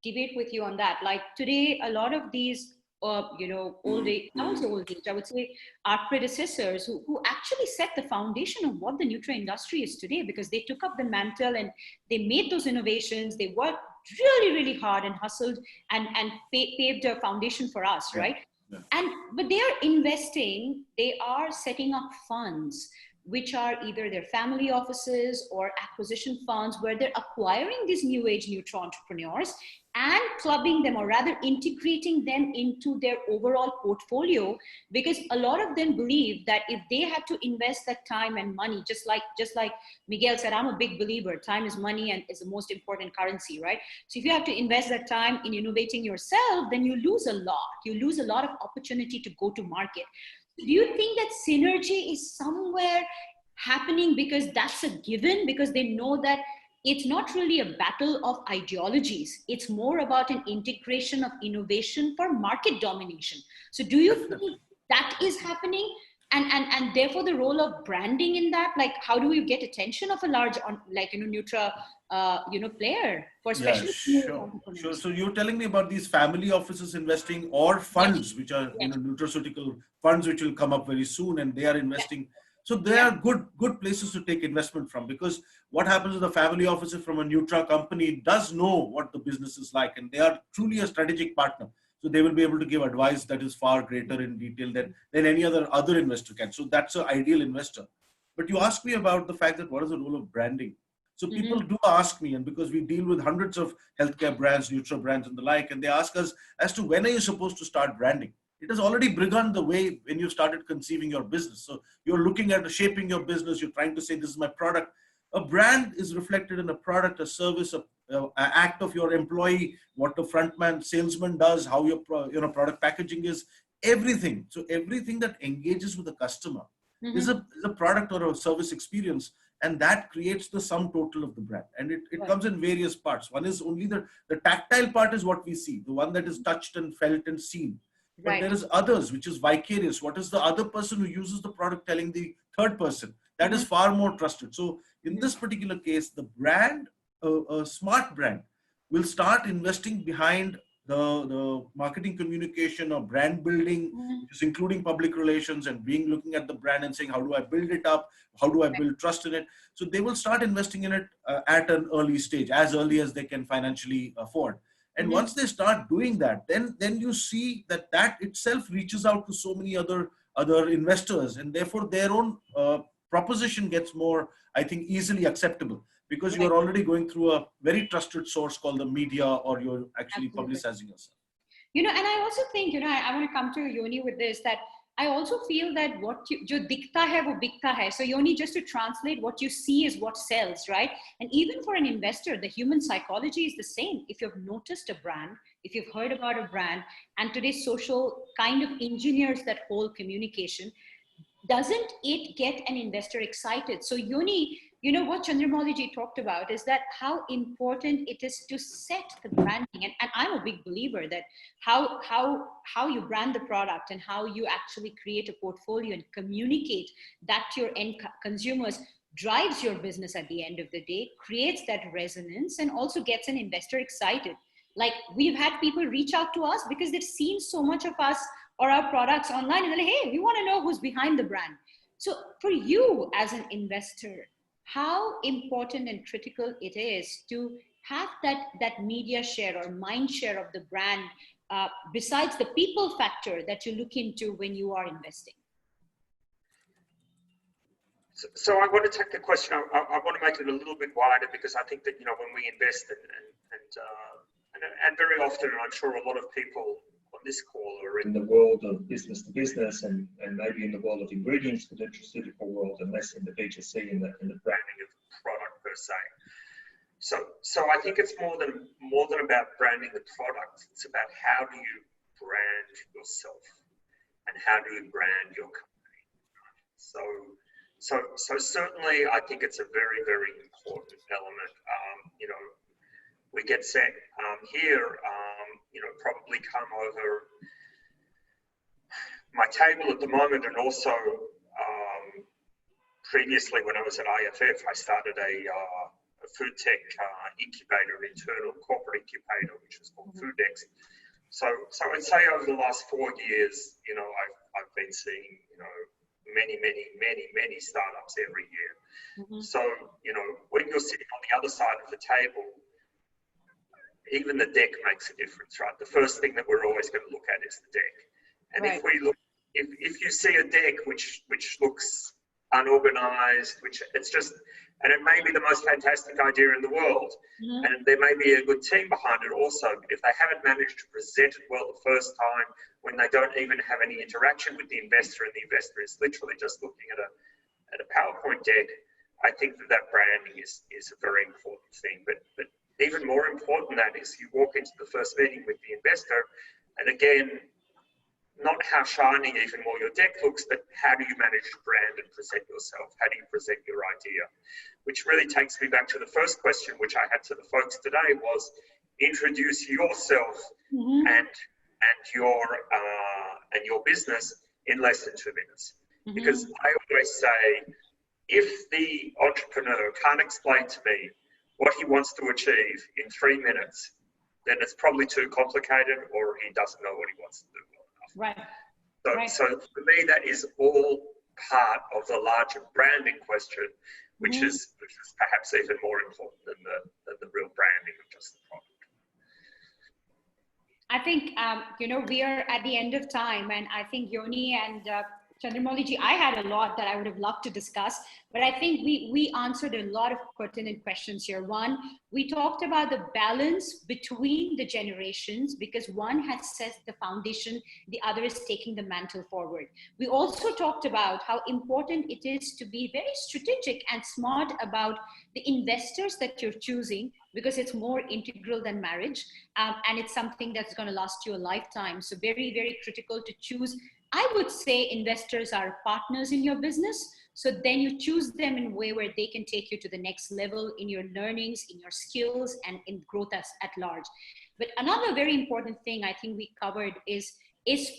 debate with you on that. Like today, a lot of these, old age, I won't say old age, I would say our predecessors who actually set the foundation of what the Nutra industry is today, because they took up the mantle and they made those innovations. They worked really, really hard and hustled and paved a foundation for us, right? Yeah. But they are investing, they are setting up funds, which are either their family offices or acquisition funds, where they're acquiring these new age Nutra entrepreneurs and clubbing them, or rather integrating them into their overall portfolio, because a lot of them believe that if they had to invest that time and money, just like Miguel said, I'm a big believer, time is money and is the most important currency, right? So if you have to invest that time in innovating yourself, then you lose a lot. You lose a lot of opportunity to go to market. Do you think that synergy is somewhere happening because that's a given, because they know that it's not really a battle of ideologies, it's more about an integration of innovation for market domination? So do you think that is happening? And therefore the role of branding in that, like how do you get attention of a large Nutra player for especially sure. So you're telling me about these family offices investing or funds, which are nutraceutical funds, which will come up very soon, and they are investing. So they are good places to take investment from, because what happens is the family officer from a Nutra company does know what the business is like, and they are truly a strategic partner. So they will be able to give advice that is far greater in detail than any other investor can. So that's an ideal investor. But you asked me about the fact that what is the role of branding? So people do ask me, and because we deal with hundreds of healthcare brands, Nutra brands and the like, and they ask us as to when are you supposed to start branding? It has already begun the way when you started conceiving your business. So you're looking at shaping your business. You're trying to say, this is my product. A brand is reflected in a product, a service, an act of your employee, what the frontman salesman does, how your product packaging is, everything. So everything that engages with the customer is a product or a service experience, and that creates the sum total of the brand. And it comes in various parts. One is only the tactile part is what we see, the one that is touched and felt and seen. But there is others, which is vicarious. What is the other person who uses the product telling the third person? That is far more trusted. So in this particular case, the brand, a smart brand, will start investing behind the marketing communication or brand building, which is including public relations and looking at the brand and saying, how do I build it up? How do I build trust in it? So they will start investing in it at an early stage, as early as they can financially afford. And once they start doing that, then you see that itself reaches out to so many other investors, and therefore their own proposition gets more, I think, easily acceptable, because you're already going through a very trusted source called the media, or you're actually publicizing yourself. And I also think, I want to come to Yoni with this, that I also feel that what jo dikhta hai wo bikta hai. So Yoni, just to translate, what you see is what sells, right? And even for an investor, the human psychology is the same. If you've noticed a brand, if you've heard about a brand, and today's social kind of engineers that whole communication, doesn't it get an investor excited? So Yoni, what Chandramouli talked about is that how important it is to set the branding. And I'm a big believer that how you brand the product and how you actually create a portfolio and communicate that to your end consumers drives your business at the end of the day, creates that resonance, and also gets an investor excited. Like, we've had people reach out to us because they've seen so much of us or our products online, and they're like, hey, we want to know who's behind the brand. So for you as an investor, how important and critical it is to have that media share or mind share of the brand, besides the people factor that you look into when you are investing? So I want to take the question, I want to make it a little bit wider, because I think that, when we invest and very often, and I'm sure a lot of people on this call are in the world of business to business and maybe in the world of ingredients for the nutraceutical world, and less in the B2C and the branding of the product per se. So I think it's more than about branding the product. It's about how do you brand yourself and how do you brand your company. So certainly I think it's a very, very important element. We get set here, probably come over my table at the moment, and also previously when I was at IFF, I started a food tech incubator, an internal corporate incubator, which was called FoodX. So I'd say over the last 4 years, I've been seeing, many startups every year. So, when you're sitting on the other side of the table, even the deck makes a difference, right? The first thing that we're always going to look at is the deck. And if we look, if you see a deck which looks unorganized, and it may be the most fantastic idea in the world, and there may be a good team behind it also, but if they haven't managed to present it well the first time, when they don't even have any interaction with the investor, and the investor is literally just looking at a PowerPoint deck, I think that branding is a very important thing. But even more important than that is you walk into the first meeting with the investor, and again, not how shiny even more your deck looks, but how do you manage to brand and present yourself? How do you present your idea? Which really takes me back to the first question, which I had to the folks today, was introduce yourself and your business in less than 2 minutes. Because I always say, if the entrepreneur can't explain to me what he wants to achieve in 3 minutes, then it's probably too complicated, or he doesn't know what he wants to do well enough. So for me, that is all part of the larger branding question, which is perhaps even more important than the real branding of just the product. I think, we are at the end of time, and I think Yoni and Chandramouli ji, I had a lot that I would have loved to discuss, but I think we answered a lot of pertinent questions here. One, we talked about the balance between the generations because one has set the foundation, the other is taking the mantle forward. We also talked about how important it is to be very strategic and smart about the investors that you're choosing because it's more integral than marriage, and it's something that's going to last you a lifetime. So very, very critical to choose. I would say investors are partners in your business. So then you choose them in a way where they can take you to the next level in your learnings, in your skills, and in growth at large. But another very important thing I think we covered is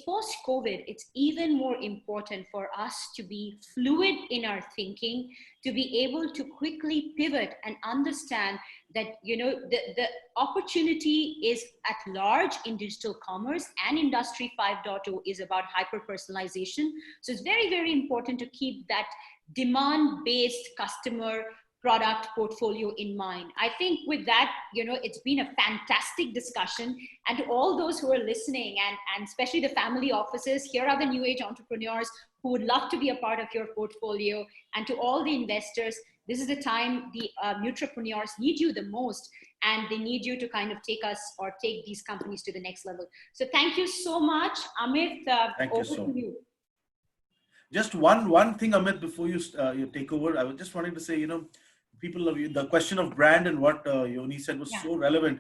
post-COVID, it's even more important for us to be fluid in our thinking, to be able to quickly pivot and understand that, you know, the opportunity is at large in digital commerce, and Industry 5.0 is about hyper-personalization. So it's very, very important to keep that demand-based customer product portfolio in mind. I think with that, you know, it's been a fantastic discussion. And to all those who are listening, and especially the family offices, here are the new age entrepreneurs who would love to be a part of your portfolio. And to all the investors, this is the time the Nutrapreneurs need you the most, and they need you to kind of take us or take these companies to the next level. So thank you so much. Amit, over to you. Just one thing, Amit, before you take over, I was just wanting to say, you know, the question of brand and what Yoni said was so relevant.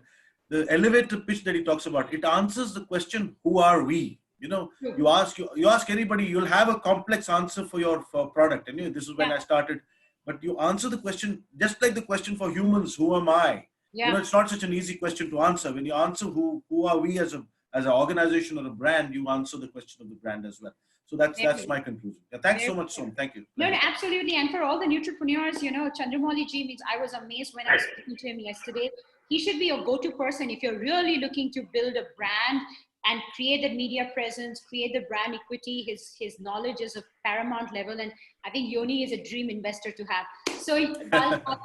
The elevator pitch that he talks about, it answers the question, who are we? You know, you ask anybody, you'll have a complex answer for your product. And you know, this is when I started. But you answer the question, just like the question for humans, who am I? You know, it's not such an easy question to answer. When you answer who are we as an organization or a brand, you answer the question of the brand as well. So that's my conclusion. Yeah, thanks so much, Som. Thank you. No, absolutely. And for all the Nutrapreneurs, you know, Chandramouli ji means I was amazed when I was speaking to him yesterday. He should be your go-to person if you're really looking to build a brand and create the media presence, create the brand equity. His knowledge is of paramount level, and I think Yoni is a dream investor to have. So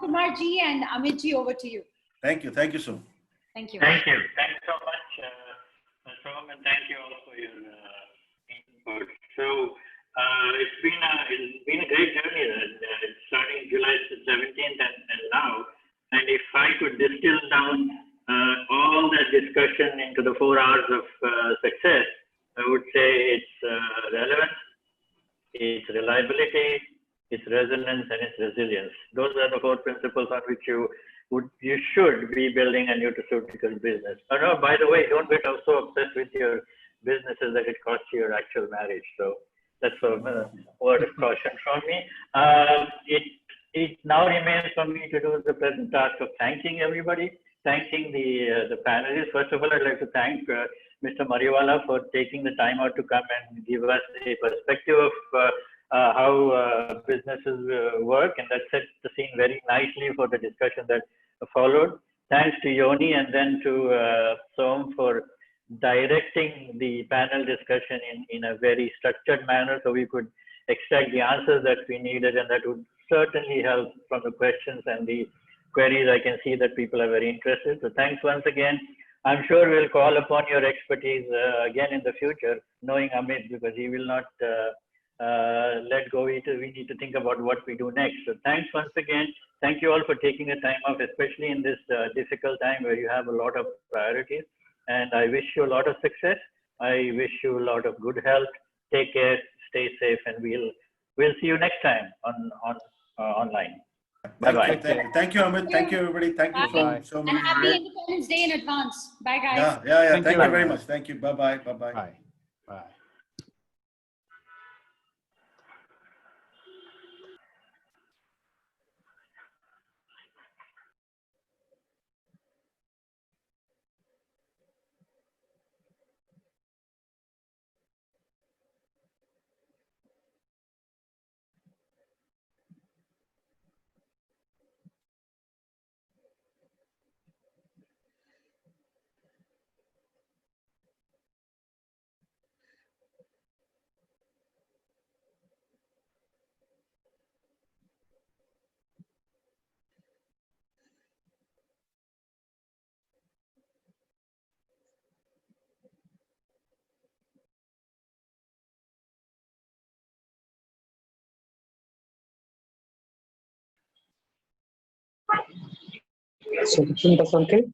Kumar ji and Amit ji, over to you. Thank you. Thank you, Som. Thank you. Thank you. Thanks so much, Som, and thank you all for your input. So it's been a great journey, starting July 17th and now. And if I could distill down all that discussion into the 4 hours of success, I would say it's relevance, it's reliability, it's resonance, and it's resilience. Those are the 4 principles on which you should be building a nutraceutical business. Oh, no, by the way, don't get so obsessed with your businesses that it costs you your actual marriage. So that's a word of caution from me. It now remains for me to do the present task of thanking everybody, thanking the panelists. First of all, I'd like to thank Mr. Mariwala for taking the time out to come and give us a perspective of how businesses work, and that sets the scene very nicely for the discussion that followed. Thanks to Yoni and then to Som for directing the panel discussion in a very structured manner so we could extract the answers that we needed, and that would certainly help from the questions and the queries. I can see that people are very interested. So thanks once again. I'm sure we'll call upon your expertise again in the future, knowing Amit, because he will not let go. We need to think about what we do next. So thanks once again. Thank you all for taking the time off, especially in this difficult time where you have a lot of priorities. And I wish you a lot of success. I wish you a lot of good health. Take care, stay safe, and we'll see you next time on online. Bye-bye. Thank you, Amit. Thank you, everybody. Thank you so much. And happy Independence Day in advance. Bye, guys. Yeah. Thank you very much. Thank you. Bye-bye. Bye-bye. Bye. So 15%.